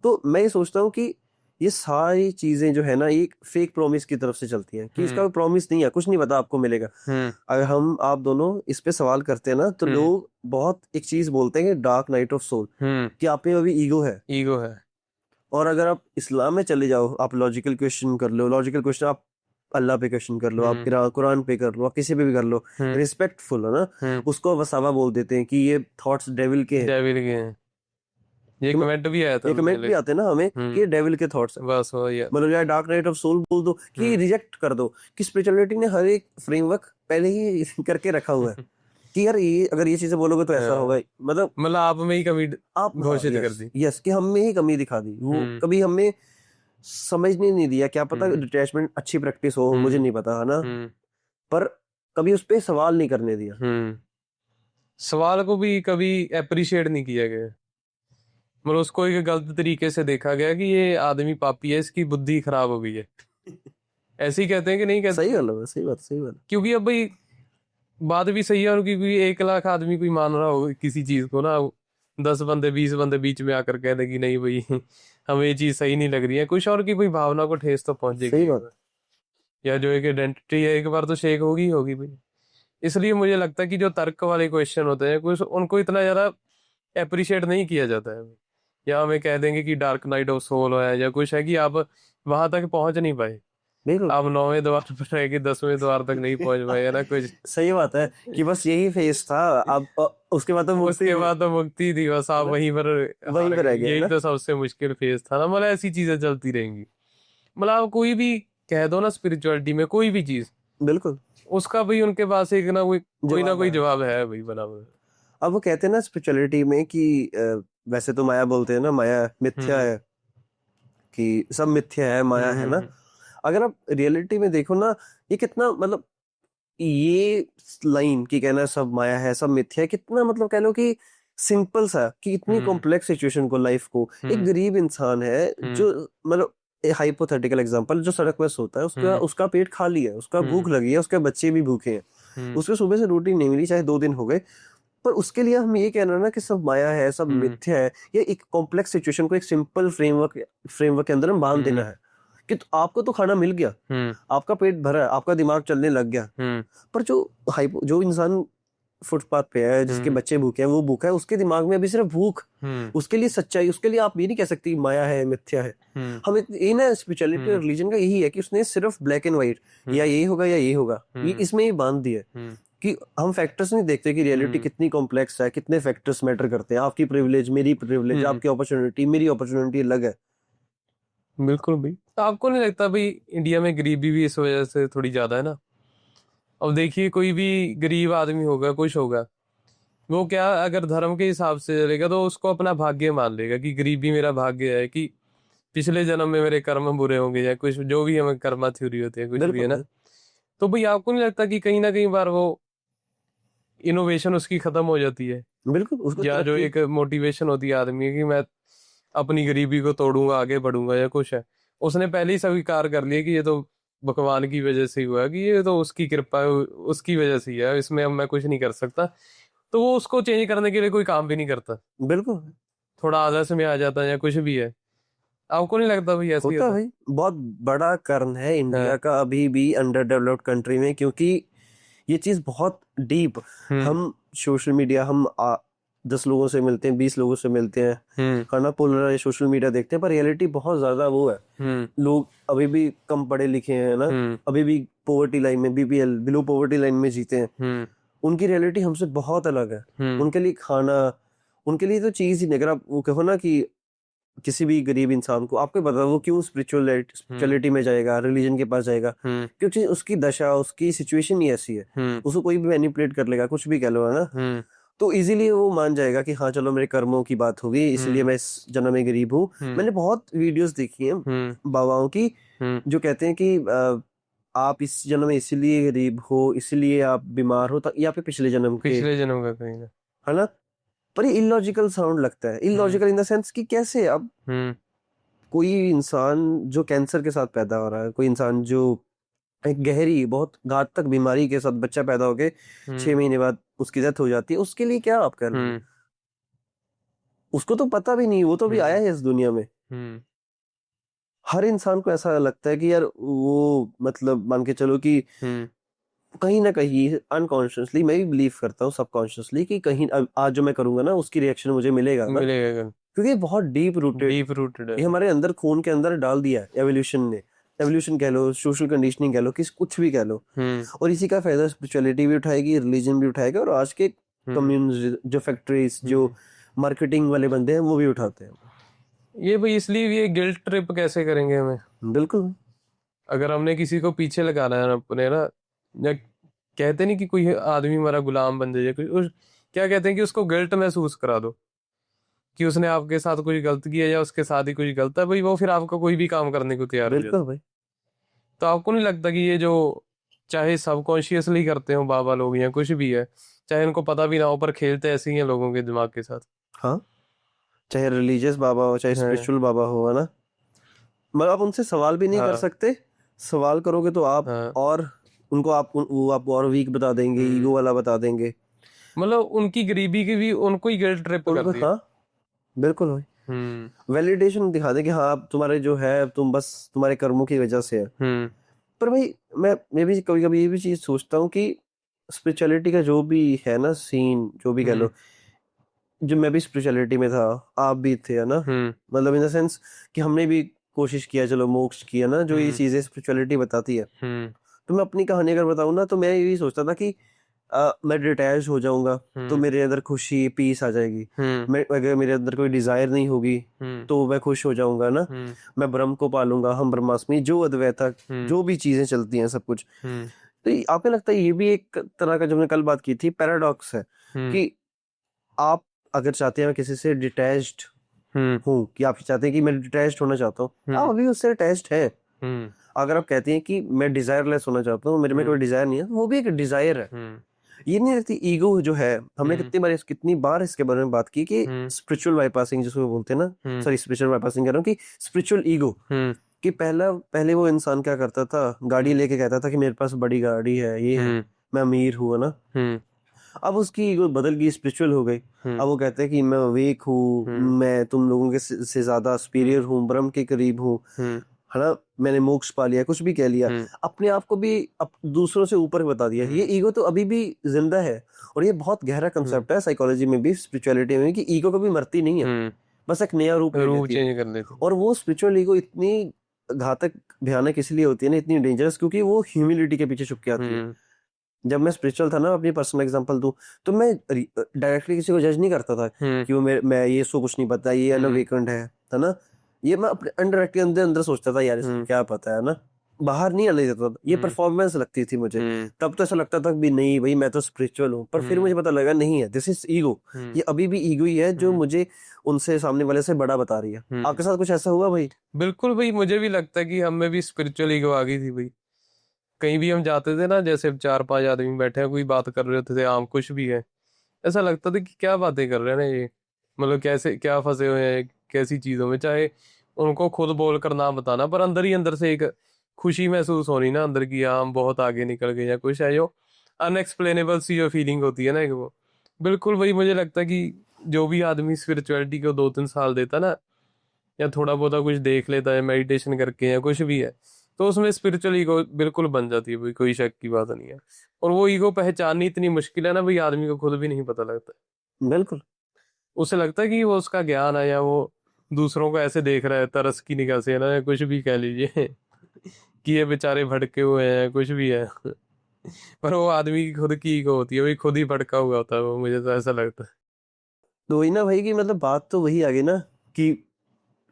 तो मैं ये सोचता हूँ कि ये सारी चीजें जो है ना, ये फेक प्रॉमिस की तरफ से चलती हैं, कि इसका कोई प्रॉमिस नहीं है, कुछ नहीं पता आपको मिलेगा। अगर हम आप दोनों इस पे सवाल करते हैं ना, तो लोग बहुत एक चीज बोलते हैं कि डार्क नाइट ऑफ सोल, कि आप में अभी ईगो है। ईगो है। और अगर आप इस्लाम में चले जाओ, आप लॉजिकल क्वेश्चन कर लो, लॉजिकल क्वेश्चन आप अल्लाह पे क्वेश्चन कर लो, आप कुरान पे कर लो, आप किसी पे भी कर लो, रिस्पेक्टफुल है ना, उसको वसावा बोल देते हैं कि ये थॉट्स डेविल के हैं। डेविल के हैं। ये कमेंट भी आया था, ये कमेंट भी आते हैं ना हमें कि ये डेविल के थॉट्स हैं। बस हो यार, मतलब यार डार्क नाइट ऑफ सोल बोल दो, कि रिजेक्ट कर दो, कि स्पिरिचुअलिटी ने हर एक फ्रेमवर्क पहले ही करके रखा हुआ है कि यार ये अगर ये चीजें बोलोगे तो ऐसा होगा। मतलब आप में ही कमी आप घोषित कर दी। यस, कि हम में ही कमी दिखा दी। वो कभी हमें समझने नहीं दिया। क्या पता डिटैचमेंट अच्छी प्रैक्टिस हो, मुझे नहीं पता है ना, पर कभी उस पे सवाल नहीं करने दिया। सवाल को भी कभी अप्रिशिएट नहीं किया गया, मतलब उसको एक गलत तरीके से देखा गया कि ये आदमी पापी है, इसकी बुद्धि खराब हो गई है। ऐसे ही कहते हैं कि नहीं कहते? सही गल है, सही बात, सही बात। क्योंकि अब भाई बात भी सही है उनकी, क्योंकि 1 लाख आदमी कोई मान रहा हो किसी चीज को ना, 10 बंदे 20 बंदे बीच में आकर कह दे कि नहीं भाई हमें ये चीज सही नहीं लग रही है, कुछ और की कोई भावना को ठेस तो पहुंचेगी। सही बात। या जो एक आइडेंटिटी है, एक बार तो शेक होगी होगी भाई। इसलिए मुझे लगता है कि जो तर्क वाले क्वेश्चन होते हैं, कुछ उनको इतना ज्यादा अप्रिशिएट नहीं किया जाता है। या हमें कह देंगे कि डार्क नाइट ऑफ सोल है या कुछ है, कि आप वहां तक पहुंच नहीं पाए, बिल्कुल आप 9वें द्वार पर रह के 10वें द्वार तक नहीं पहुंच पाए, है ना कुछ। सही बात है कि बस यही फेज था। अब उसके बाद तो मुक्ति उसके बाद तो मुक्ति थी, बस है आप ना, वहीं पर वहीं हार पे रह गए। गए है यही ना। तो सबसे मुश्किल फेज था ना। मतलब ऐसी चीजें चलती रहेंगी। मतलब आप कोई भी कह दो ना स्पिरिचुअलिटी में कोई भी चीज, बिल्कुल उसका भाई उनके पास एक ना कोई ना जवाब कोई है। जवाब है भाई बना हुआ। अब वो कहते हैं ना स्पिरिचुअलिटी में कि वैसे तो माया बोलते हैं ना, माया मिथ्या हम्म है, कि सब मिथ्या है, माया है ना। हम्म अगर आप रियलिटी में देखो ना, ये कितना मतलब ये लाइन की कहना सब माया है सब मिथ्या है, कितना मतलब कह लो कि सिंपल सा, कि इतनी हम्म कॉम्प्लेक्स सिचुएशन को, लाइफ को, एक हम्म गरीब इंसान है हम्म जो मतलब हाइपोथेटिकल एग्जांपल, जो सड़क पर सोता है, उसका हम्म उसका पेट खाली है, उसका हम्म भूख लगी है, उसके बच्चे भी भूखे हैं, हम्म उसके सुबह से रोटी नहीं मिली चाहे 2 दिन हो गए, पर उसके लिए हम ये कहना ना कि सब माया है सब हम्म मिथ्या है, ये एक कॉम्प्लेक्स सिचुएशन को एक सिंपल फ्रेमवर्क के अंदर हम बांध देना हम्म है कि आपको तो खाना मिल गया, हम्म आपका पेट भरा है, आपका दिमाग चलने लग गया, हम्म पर जो इंसान फुटपाथ पे है, जिसके हम्म बच्चे भूखे हैं, वो भूखा है, उसके दिमाग में अभी सिर्फ भूख, हम्म उसके लिए सच्चाई, उसके लिए आप ये नहीं कह सकती माया है मिथ्या है। हम्म हम ये ना स्पिरिचुअलिटी और हम्म रिलीजन का यही है कि उसने सिर्फ ब्लैक एंड व्हाइट, या हम्म ये होगा या ये होगा, ये हम्म इसमें ही बांध दिया है हम्म कि हम फैक्टर्स नहीं देखते कि रियलिटी हम्म कितनी कॉम्प्लेक्स है, कितने फैक्टर्स मैटर करते हैं, आपकी प्रिविलेज मेरी प्रिविलेज, हम्म आपकी अपॉर्चुनिटी मेरी अपॉर्चुनिटी अलग है। बिल्कुल भाई। तो आपको नहीं लगता भाई इंडिया में गरीबी भी इस वजह से थोड़ी ज्यादा है ना? अब देखिए कोई भी गरीब आदमी होगा, कुछ होगा, वो क्या अगर धर्म के हिसाब से चलेगा तो उसको अपना भाग्य मान लेगा कि गरीबी मेरा भाग्य है, कि पिछले जन्म में मेरे कर्म बुरे होंगे या कुछ, जो भी हमें कर्मा थ्योरी होती है, कुछ भी है बिल्कुल ना। तो भाई आपको नहीं लगता कि कहीं ना कहीं बार वो इनोवेशन उसकी खत्म हो जाती है, बिल्कुल उसको या जो तरक्की। एक मोटिवेशन होती है आदमी की कि मैं अपनी गरीबी को तोड़ूंगा, आगे बढ़ूंगा या कुछ है, उसने पहले ही स्वीकार कर लिया कि ये तो भगवान की वजह से ही हुआ है, कि ये तो उसकी कृपा है, उसकी वजह से ही है, इसमें अब मैं कुछ नहीं कर सकता। तो वो उसको चेंज करने के लिए कोई काम भी नहीं करता, बिल्कुल थोड़ा आलस में आ जाता है या कुछ भी है। आपको नहीं लगता भाई ऐसे ही होता है होता? भाई, बहुत बड़ा कारण है इंडिया हाँ। का अभी भी अंडर डेवलप्ड कंट्री में, क्योंकि ये चीज बहुत डीप। हम्म हम सोशल मीडिया, हम 10 लोगों से मिलते हैं, 20 लोगों से मिलते हैं, हम्म खाना पोलराइज सोशल मीडिया देखते हैं, पर रियलिटी बहुत ज्यादा वो है। हम्म लोग अभी भी कम पढ़े लिखे हैं ना, हम्म अभी भी पॉवर्टी लाइन में, बीपीएल बिलो पॉवर्टी लाइन में जीते हैं। हम्म उनकी रियलिटी हमसे बहुत अलग है। हम्म उनके लिए खाना, उनके लिए तो चीज ही नहीं। अगर आप वो कहो ना कि किसी भी गरीब इंसान को आपको पता वो क्यों हम्म स्पिरिचुअलिटी में जाएगा, रिलीजन के पास जाएगा, हम्म क्योंकि उसकी दशा, उसकी सिचुएशन ही ऐसी है। हम्म उसको कोई भी मैनिपुलेट कर लेगा, कुछ भी कह लो, है ना। हम्म तो इजीली वो मान जाएगा कि हाँ चलो मेरे कर्मों की बात होगी, इसलिए हम्म मैं इस जन्म में गरीब हूँ। हम्म मैंने बहुत वीडियोस देखी हैं हम्म बाबाओं की, हम्म जो कहते हैं कि आप इस जन्म में इसलिए गरीब हो, इसलिए आप बीमार हो, या फिर पिछले जन्म के, पिछले जन्म का कहीं ना। है ना। पर ये इलॉजिकल साउंड लगता है, हम्म इलॉजिकल इन द सेंस कि कैसे अब हम्म कोई इंसान जो कैंसर के साथ पैदा हो रहा है, कोई इंसान जो एक गहरी बहुत घातक बीमारी के साथ बच्चा पैदा होके हम्म 6 महीने बाद उसकी डेथ हो जाती है, उसके लिए क्या आप कर रहे हो। हम्म उसको तो पता भी नहीं, वो तो भी आया हम्म है इस दुनिया में। हम्म हर इंसान को ऐसा लगता है कि यार वो मतलब मान के चलो कि हम्म कहीं ना कहीं अनकॉन्शियसली, मैं भी बिलीव करता हूँ सबकॉन्शियसली, कि कहीं आज जो मैं करूंगा ना उसकी रिएक्शन मुझे मिलेगा ना, मिलेगा। क्योंकि ये बहुत डीप रूटेड, डीप रूटेड है। ये हमारे अंदर खून के अंदर डाल दिया है एवोल्यूशन ने। एवोल्यूशन कह लो, सोशल कंडीशनिंग कह लो, किस कुछ भी कह लो। हम्म और इसी का फायदा स्पिरिचुअलिटी भी उठाएगी, रिलीजन भी उठाएगा, और आज के हम्म कम्युनिटी, जो फैक्ट्रीज, जो हम्म मार्केटिंग वाले बंदे हैं, वो भी उठाते हैं। ये भाई इसलिए ये गिल्ट ट्रिप कैसे करेंगे हमें? बिल्कुल अगर हमने किसी को पीछे लगाना है अपने ना, या कहते नहीं कि कोई आदमी हमारा गुलाम बन जाए, कुछ क्या कहते हैं कि उसको गिल्ट महसूस करा दो कि उसने आपके साथ कुछ गलत किया या उसके साथ ही कुछ गलत है, भाई वो फिर आपका कोई भी काम करने को तैयार हो जाता। बिल्कुल भाई। तो आपको नहीं लगता कि ये जो चाहे सबकॉन्शियसली करते हो बाबा लोग या कुछ भी है, चाहे इनको पता भी ना हो, पर खेलते ऐसे ही हैं लोगों के दिमाग के साथ? हाँ, चाहे रिलीजियस बाबा हो चाहे हाँ स्पिरिचुअल बाबा हो, है ना, मगर आप उनसे सवाल भी नहीं कर हाँ सकते। सवाल करोगे तो आप हाँ और उनको वो आपको और वीक बता देंगे, हम्म ईगो वाला बता देंगे मतलब उनकी गरीबी की भी उनको ही गिल्ट ट्रिप कर उनको। दिया। हाँ बिल्कुल भाई, हम्म वैलिडेशन दिखा दे कि हाँ आप तुम्हारे जो है, तुम बस तुम्हारे कर्मों की वजह से है। हम्म पर भाई मैं भी कभी कभी ये भी चीज सोचता हूँ कि स्पिरिचुअलिटी का जो भी है ना सीन, जो भी कह हम्म लो, जो मैं भी स्पिरिचुअलिटी में था, आप भी थे, है ना, हम्म मतलब इन द सेंस कि हमने भी कोशिश किया, चलो मोक्ष किया ना, जो ये हम्म चीजें स्पिरिचुअलिटी बताती है। हम्म तो मैं अपनी कहानी अगर बताऊं ना, तो मैं यही सोचता था कि मैं डिटैच हो जाऊंगा तो हम्म मेरे अंदर खुशी पीस आ जाएगी। हम्म मैं अगर मेरे अंदर कोई डिजायर नहीं होगी हम्म तो मैं खुश हो जाऊंगा ना। हम्म मैं ब्रह्म को पालूंगा, हम ब्रह्मास्मि, जो अद्वैता, हम्म जो भी चीजें चलती हैं सब कुछ। हम्म तो आपको लगता है ये भी एक तरह का, जो हमने कल बात की थी, पैराडॉक्स है हम्म कि आप अगर चाहते हैं मैं किसी से डिटैच्ड हम्म हूँ, कि आप चाहते हैं कि मैं डिटैच्ड होना चाहता हूँ, आप हम्म अभी उससे अटैच्ड है। हम्म अगर आप कहते हैं कि मैं डिजायरलेस होना चाहता हूँ, मेरे में कोई डिजायर नहीं है, तो वो भी एक डिजायर है। हम्म ये नहीं रहती ईगो जो है। हमने हम्म कितनी बार इसके बारे में बात की कि हम्म स्पिरिचुअल बाईपासिंग जिसको बोलते हैं ना, हम्म सॉरी स्पिरिचुअल बाईपासिंग कह रहा हूँ, कि स्पिरिचुअल ईगो। हम्म कि पहले वो इंसान क्या करता था, गाड़ी हम्म लेके कहता था कि मेरे पास बड़ी गाड़ी है, ये है, हम्म मैं अमीर हूँ, है ना। हम्म अब उसकी ईगो बदल गई, स्पिरिचुअल हो गई। हम्म अब वो कहते हैं कि मैं अवेक हूँ, हम्म मैं तुम लोगों के से ज्यादा सुपीरियर हूँ, ब्रह्म के करीब हूँ, हम्म है ना, मैंने मोक्ष पा लिया, कुछ भी कह लिया, हम्म अपने आप को भी दूसरों से ऊपर बता दिया। ये ईगो तो अभी भी जिंदा है, और ये बहुत गहरा हम्म कंसेप्ट है साइकोलॉजी में भी, स्पिरिचुअलिटी में भी, कि ईगो कभी मरती नहीं है, हम्म बस एक नया रूप ले रूप लेती है। चेंज कर लेते और वो स्पिरिचुअल ईगो इतनी घातक, भयानक इसलिए होती है ना, इतनी डेंजरस, क्योंकि वो ह्यूमिलिटी के पीछे छुप के आती है। हम्म जब मैं स्पिरिचुअल था ना, अपनी पर्सनल एग्जांपल दूं, तो मैं डायरेक्टली किसी को जज नहीं करता था हम्म कि वो मैं ये इसको कुछ नहीं पता, ये हम्म अनअवेकन्ड है ना। ये मैं अपने अंडर अंदर अंदर सोचता था, यार इसको हम्म क्या पता है ना। बाहर नहीं आने देता था, ये हम्म परफॉर्मेंस लगती थी मुझे। हम्म तब तो ऐसा लगता था कि नहीं भाई, मैं तो स्पिरिचुअल हूँ, पर फिर हम्म मुझे पता लगा नहीं है, दिस इज ईगो। हम्म ये अभी भी ईगो ही है जो हम्म मुझे उनसे, सामने वाले से बड़ा बता रही है। हम्म आपके साथ कुछ ऐसा हुआ भाई? बिल्कुल भाई, मुझे भी लगता है कि हम में भी स्पिरिचुअल ईगो आ गई थी भाई। कहीं भी हम जाते थे ना, जैसे चार पांच आदमी बैठे हैं, कोई बात कर रहे होते थे, आम कुछ भी है, ऐसा लगता था कि क्या बातें कर रहे हैं ना ये, मतलब कैसे क्या फंसे हुए हैं कैसी चीजों में, चाहे उनको खुद बोल कर ना बताना, पर अंदर ही अंदर से एक खुशी महसूस होनी ना अंदर की, हाँ हम बहुत आगे निकल गए, या कुछ है जो अनएक्सप्लेनेबल सी जो फीलिंग होती है ना एक, वो बिल्कुल वही। मुझे लगता है कि जो भी आदमी स्पिरिचुअलिटी को 2-3 साल देता ना, या थोड़ा बहुत कुछ देख लेता है मेडिटेशन करके या कुछ भी है, तो उसमें स्पिरिचुअल ईगो बिल्कुल बन जाती है भाई, कोई शक की बात नहीं है। और वो ईगो पहचाननी इतनी मुश्किल है ना भाई, आदमी को खुद भी नहीं पता लगता। बिल्कुल। उसे लगता है कि वो उसका ज्ञान है, या वो दूसरों को ऐसे देख रहा है तरस की निगाह से, है ना, या कुछ भी कह लीजिए कि ये बेचारे भटके हुए हैं, कुछ भी है पर वो आदमी की खुद की ईगो होती है, वही खुद ही भटका हुआ होता है वो, मुझे तो ऐसा लगता है। तो वही ना भाई, कि मतलब बात तो वही आ गई ना, कि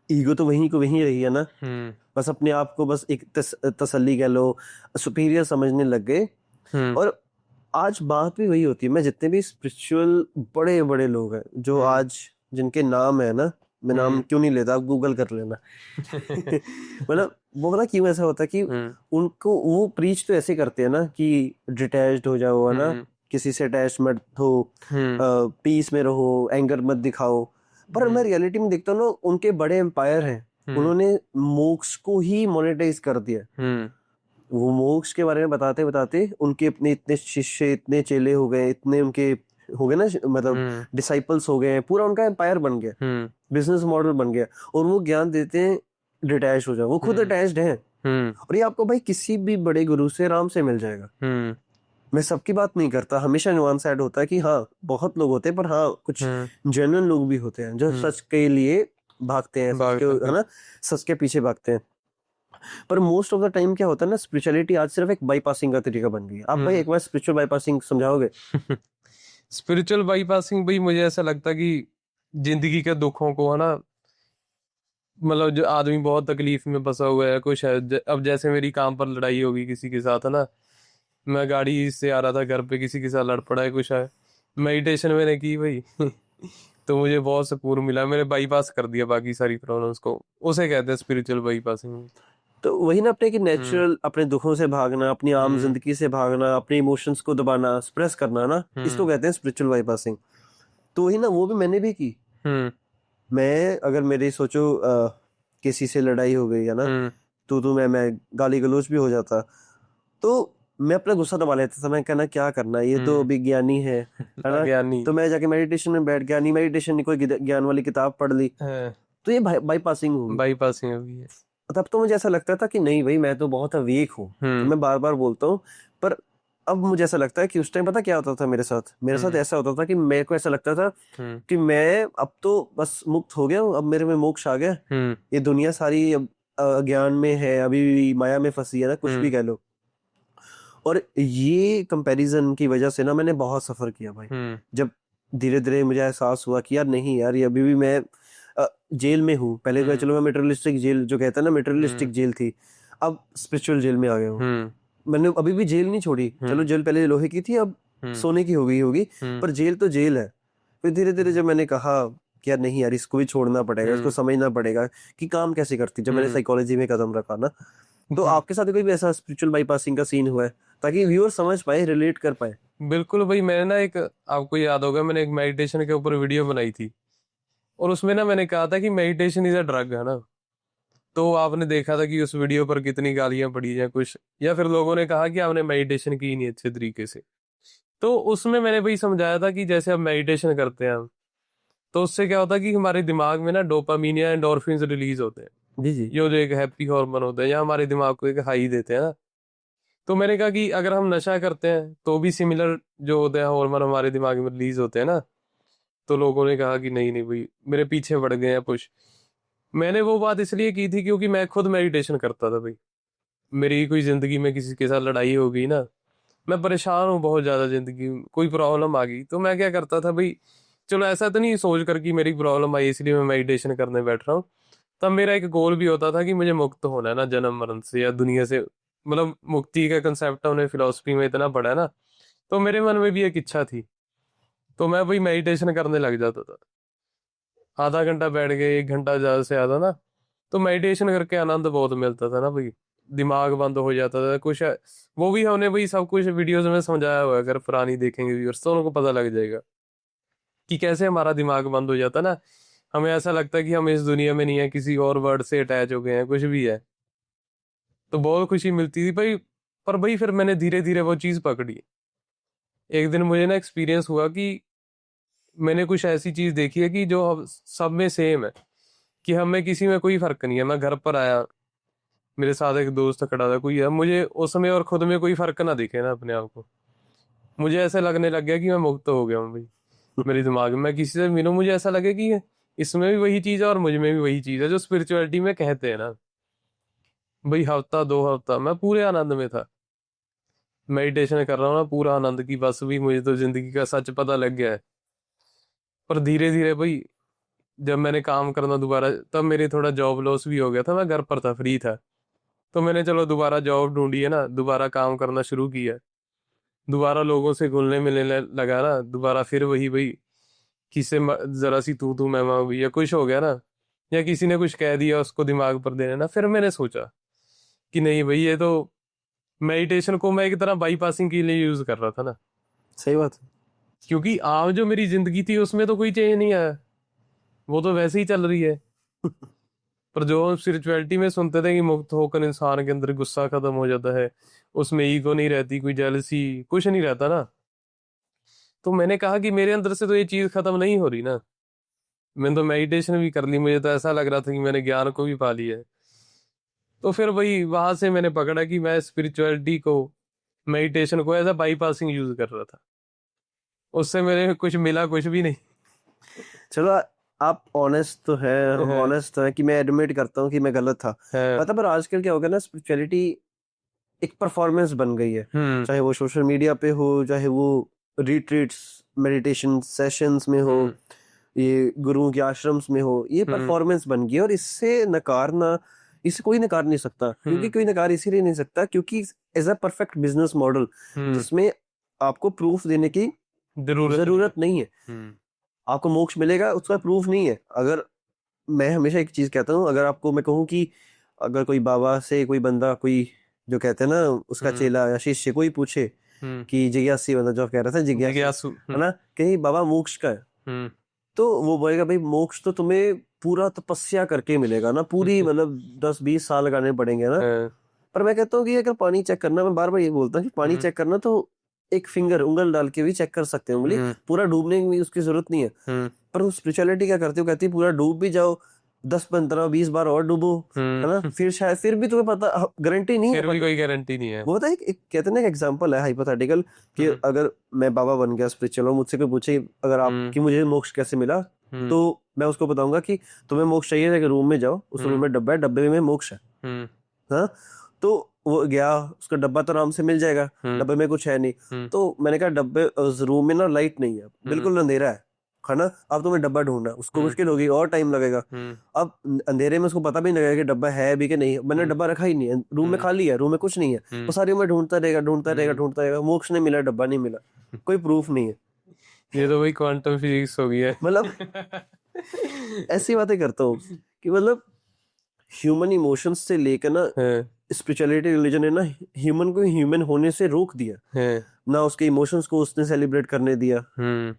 ईगो तो वहीं को वहीं रही है ना। हम्म बस अपने आप को बस एक तसल्ली कह लो, सुपीरियर समझने लग गए। हम्म और आज बात भी वही होती है। मैं जितने भी स्पिरिचुअल बड़े बड़े लोग हैं जो हम्म आज, जिनके नाम है ना, मैं नाम हम्म क्यों नहीं लेता, आप गूगल कर लेना मतलब वो पता क्यों ऐसा होता है कि हम्म उनको वो प्रीच तो ऐसे करते हैं ना कि डिटैच्ड हो जाओ, है ना, हम्म किसी से अटैच मत हो, हम्म पीस में रहो, एंगर मत दिखाओ। पर मैं हम्म रियलिटी में देखता हूँ ना, उनके बड़े एम्पायर हैं, हम्म उन्होंने मोक्ष को ही मोनेटाइज कर दिया। हम्म वो मोक्ष के बारे में बताते बताते उनके अपने इतने शिष्य, इतने चेले हो गए, इतने उनके हो गए ना, मतलब हम्म डिसाइपल्स हो गए, पूरा उनका एम्पायर बन गया, हम्म बिजनेस मॉडल बन गया। और वो ज्ञान देते हैं डिटैच हो जाओ, वो खुद हम्म अटैच्ड हैं। हम्म और ये आपको भाई किसी भी बड़े गुरु से आराम से मिल जाएगा। हम्म मैं सबकी बात नहीं करता, हमेशा नुआंस ऐड होता है कि हाँ बहुत लोग होते हैं, पर हाँ कुछ हम्म जेन्युइन लोग भी होते हैं जो हम्म सच के लिए भागते हैं, सच के, भागते है ना, बिल्कुल। सच के पीछे भागते हैं। पर मोस्ट ऑफ द टाइम क्या होता है ना, स्पिरिचुअलिटी आज सिर्फ एक बाईपासिंग का तरीका बन गई है। आप भाई हम्म एक बार स्पिरिचुअल बाईपासिंग समझाओगे? स्पिरिचुअल बाईपासिंग भाई, मुझे ऐसा लगता है कि जिंदगी के दुखों को, है ना, मतलब जो आदमी बहुत तकलीफ में फंसा हुआ है कुछ है, अब जैसे मेरी काम पर लड़ाई होगी किसी के साथ, है ना, मैं गाड़ी से आ रहा था घर पे, किसी के साथ लड़ पड़ा है कुछ है, मेडिटेशन मैंने की भाई तो मुझे बहुत सुकून मिला, मैंने बाईपास कर दिया बाकी सारी प्रॉब्लम्स को, उसे कहते हैं स्पिरिचुअल बाईपासिंग। तो वही ना, अपने कि हम्म नेचुरल अपने दुखों से भागना, अपनी आम हम्म जिंदगी से भागना, अपने इमोशंस को दबाना, एक्सप्रेस करना ना, इसको हम्म कहते हैं स्पिरिचुअल बाईपासिंग। तो वही ना, वो भी मैंने भी की। हम्म मैं अगर मेरी सोचो किसी से लड़ाई हो गई है ना, हम्म तो मैं गाली गलौज भी हो जाता, तो मैं अपना गुस्सा दबा लेता था। मैं कहना क्या करना, ये तो हम्म अभी ज्ञानी है ना। अज्ञानी। तो मैं जाके मेडिटेशन में बैठ गया, नहीं मेडिटेशन नहीं, कोई ज्ञान वाली किताब पढ़ ली, हाँ, तो ये बाईपासिंग होगी। बाईपासिंग अभी है। तब तो मुझे ऐसा लगता था कि नहीं भाई, मैं तो बहुत वीक हूँ, तो हम्म मैं बार बार बोलता हूँ। पर अब मुझे ऐसा लगता है कि उस टाइम पता क्या होता था मेरे साथ हम्म ऐसा होता था कि मेरे को ऐसा लगता था हम्म कि मैं अब तो बस मुक्त हो गया हूँ, अब मेरे में मोक्ष आ गया, हम्म ये दुनिया सारी अब अज्ञान में है, अभी भी माया में फंसी है ना, कुछ भी कह लो। और ये कंपैरिजन की वजह से ना मैंने बहुत सफर किया भाई। जब धीरे धीरे मुझे एहसास हुआ कि यार नहीं यार, ये अभी भी मैं जेल में हूँ। पहले तो चलो मैं मेटेरियलिस्टिक जेल, जो कहते हैं ना मेटेरियलिस्टिक जेल थी, अब स्पिरिचुअल जेल में आ गया हूँ। मैंने अभी भी जेल नहीं छोड़ी। चलो जेल पहले लोहे की थी, अब सोने की हो गई होगी, पर जेल तो जेल है। फिर धीरे धीरे जब मैंने कहा कि यार नहीं यार, इसको भी छोड़ना पड़ेगा, इसको समझना पड़ेगा कि काम कैसे करती, जब मैंने साइकोलॉजी में कदम रखा ना, तो आपके साथ कोई भी ऐसा स्पिरिचुअल बाईपासिंग का सीन हुआ है, ताकि व्यूअर समझ पाए, रिलेट कर पाए? बिल्कुल भाई, मैंने ना एक, आपको याद होगा, मैंने एक मेडिटेशन के ऊपर वीडियो बनाई थी, और उसमें ना मैंने कहा था कि मेडिटेशन इज अ ड्रग, है ना। तो आपने देखा था कि उस वीडियो पर कितनी गालियां पड़ी या कुछ, या फिर लोगों ने कहा कि आपने मेडिटेशन की नहीं अच्छे तरीके से। तो उसमें मैंने वही समझाया था कि जैसे हम मेडिटेशन करते हैं, तो उससे क्या होता है कि हमारे दिमाग में ना डोपामीन या एंडोर्फिन्स रिलीज होते हैं, जी जी। जो जो एक हैप्पी हार्मोन होता है, या हमारे दिमाग को एक हाई देते हैं ना। तो मैंने कहा कि अगर हम नशा करते हैं तो भी सिमिलर जो होते हैं हार्मोन हमारे दिमाग में रिलीज होते हैं ना। तो लोगों ने कहा कि नहीं नहीं भाई, मेरे पीछे पड़ गए हैं पुश। मैंने वो बात इसलिए की थी क्योंकि मैं खुद मेडिटेशन करता था भाई। मेरी कोई जिंदगी में किसी के साथ लड़ाई हो गई ना, मैं परेशान हूँ बहुत ज्यादा, जिंदगी में कोई प्रॉब्लम आ गई, तो मैं क्या करता था भाई, चलो ऐसा तो नहीं सोच कर कि मेरी प्रॉब्लम आई इसलिए मैं मेडिटेशन करने बैठ रहा हूँ। तब मेरा एक गोल भी होता था कि मुझे मुक्त होना है ना जन्म मरण से या दुनिया से, मतलब मुक्ति का कंसेप्ट हमने फिलोसफी में इतना पढ़ा है ना। तो मेरे मन में भी एक इच्छा थी, तो मैं वही मेडिटेशन करने लग जाता था। आधा घंटा बैठ गए, 1 घंटा ज्यादा से ज्यादा ना, तो मेडिटेशन करके आनंद बहुत मिलता था ना भाई। दिमाग बंद हो जाता था कुछ। वो भी हमने वही सब कुछ वीडियोस में समझाया हुआ है, अगर पुरानी देखेंगे व्यूअर्स तो उनको पता लग जाएगा कि कैसे हमारा दिमाग बंद हो जाता ना। हमें ऐसा लगता है कि हम इस दुनिया में नहीं है, किसी और वर्ड से अटैच हो गए हैं, कुछ भी है। तो बहुत खुशी मिलती थी भाई। पर भाई फिर मैंने धीरे धीरे वो चीज पकड़ी। एक दिन मुझे ना एक्सपीरियंस हुआ कि मैंने कुछ ऐसी चीज देखी है कि जो सब में सेम है, कि हमें किसी में कोई फर्क नहीं है। मैं घर पर आया, मेरे साथ एक दोस्त खड़ा था, कोई है, मुझे उसमें और खुद में कोई फर्क ना दिखे ना अपने आप को। मुझे ऐसे लगने लग गया कि मैं मुक्त हो गया हूँ भाई। मेरे दिमाग में मैं किसी से मिलूं, मुझे ऐसा लगे कि इसमें भी वही चीज है और मुझ में भी वही चीज है, जो स्पिरिचुअलिटी में कहते हैं ना भाई। हफ्ता 2 हफ्ता मैं पूरे आनंद में था, मेडिटेशन कर रहा हूँ ना पूरा आनंद की, बस भी मुझे तो जिंदगी का सच पता लग गया है। पर धीरे धीरे भाई, जब मैंने काम करना दोबारा, तब मेरे थोड़ा जॉब लॉस भी हो गया था, मैं घर पर था, फ्री था। तो मैंने चलो दोबारा जॉब ढूंढी है ना, दोबारा काम करना शुरू किया, दोबारा लोगों से घुलने मिलने लगा ना, दोबारा फिर वही भाई, किसी जरा सी तू मैं हुई या कुछ हो गया ना, या किसी ने कुछ कह दिया उसको दिमाग पर देने ना, फिर मैंने सोचा कि नहीं भाई, ये तो मेडिटेशन को मैं एक तरह बाईपासिंग के लिए यूज कर रहा था ना। सही बात है। क्योंकि आम जो मेरी जिंदगी थी उसमें तो कोई चेंज नहीं आया, वो तो वैसे ही चल रही है। पर जो हम स्पिरिचुअलिटी में सुनते थे कि मुक्त होकर इंसान के अंदर गुस्सा खत्म हो जाता है, उसमें ईगो नहीं रहती, कोई जेलसी कुछ नहीं रहता ना। तो मैंने कहा कि मेरे अंदर से तो ये चीज खत्म नहीं हो रही ना। मैंने तो मेडिटेशन भी कर ली, मुझे तो ऐसा लग रहा था कि मैंने ज्ञान को भी पा लिया है। तो फिर वही वहां से मैंने पकड़ा कि मैं स्पिरिचुअलिटी को, मेडिटेशन को एज अ बाईपासिंग यूज कर रहा था। उससे मेरे कुछ मिला कुछ भी नहीं। चलो आप ऑनेस्ट तो है, हम है, ऑनेस्ट तो है कि मैं एडमिट करता हूँ कि मैं गलत था। है। पता, पर आजकल क्या हो गया ना, स्पिरिचुअलिटी एक परफॉर्मेंस बन गई है। चाहे वो सोशल मीडिया पे हो, चाहे वो रिट्रीट्स, मेडिटेशन सेशंस में हो, हम्म। ये गुरुओं के आश्रम्स में हो, ये हम्म। परफॉर्मेंस बन गई है। और इससे नकारना, इसे कोई नकार नहीं सकता। क्योंकि हम्म। कोई नकार इसीलिए नहीं सकता क्योंकि as a perfect business model, hmm. जिसमें आपको प्रूफ देने की जरूरत नहीं है। जरूरत नहीं है। हम्म। आपको मोक्ष मिलेगा उसका प्रूफ नहीं है। अगर मैं हमेशा एक चीज कहता हूँ, अगर आपको मैं कहूँ कि अगर कोई बाबा से कोई बंदा, कोई जो कहते हैं ना उसका हम्म। चेला या शिष्य कोई पूछे हम्म। कि जिज्ञासी बंदा, जो आप कह रहे थे जिज्ञासी, जिज्ञासु। है ना, कहीं बाबा मोक्ष का है, हम्म। तो वो बोलेगा भाई मोक्ष तो तुम्हें पूरा तपस्या करके मिलेगा ना, पूरी मतलब 10-20 साल लगाने पड़ेंगे ना। हाँ। पर मैं कहता हूँ कि अगर पानी चेक करना, मैं बार बार ये बोलता हूँ कि पानी हम्म। चेक करना तो एक फिंगर, उंगल डाल के भी चेक कर सकते हैं, उंगली हम्म। पूरा डूबने की भी उसकी जरूरत नहीं है। हम्म। पर वो स्पिरिचुअलिटी क्या करती है, वो कहती है पूरा डूब भी जाओ, 10-15-20 बार और डूबो, है ना, हम्म। फिर शायद फिर भी तुम्हें पता, गारंटी नहीं है। फिर भी बट कोई गारंटी नहीं है। वो होता है एक कहते हैं ना, एक एग्जांपल है हाइपोथेटिकल, कि हम्म। अगर मैं बाबा बन गया स्पिरिचुअल और मुझसे कोई पूछे अगर आप हम्म। कि मुझे मोक्ष कैसे मिला, हम्म तो मैं उसको बताऊंगा कि तुम्हें मोक्ष चाहिए है, रूम में जाओ, उस रूम में डब्बा है, डब्बे में मोक्ष है। हम्म हाँ, तो वो गया, उसका डब्बा तो आराम से मिल जाएगा, डब्बे में कुछ है नहीं। हम्म तो मैंने कहा डब्बे, उस रूम में ना लाइट नहीं है, बिल्कुल अंधेरा है ना, अब तुम्हें डब्बा ढूंढना है, उसको मुश्किल होगी और टाइम लगेगा। अब अंधेरे में उसको पता भी नहीं लगेगा कि डब्बा है भी कि नहीं, मैंने डब्बा रखा ही नहीं है, रूम में खाली है, रूम में कुछ नहीं है, वो सारी उम्र ढूंढता रहेगा, ढूंढता रहेगा, ढूंढता रहेगा, मोक्ष नहीं मिला, डब्बा नहीं मिला, कोई प्रूफ नहीं है। ये तो वही क्वांटम फिजिक्स हो गई है। मतलब ऐसी बातें करता हूँ कि मतलब ह्यूमन इमोशंस से लेकर ना हाँ, स्पिरिचुअलिटी, रिलीजन ने ना ह्यूमन को ह्यूमन होने से रोक दिया, हाँ, ना उसके इमोशंस को उसने सेलिब्रेट करने दिया, हम्म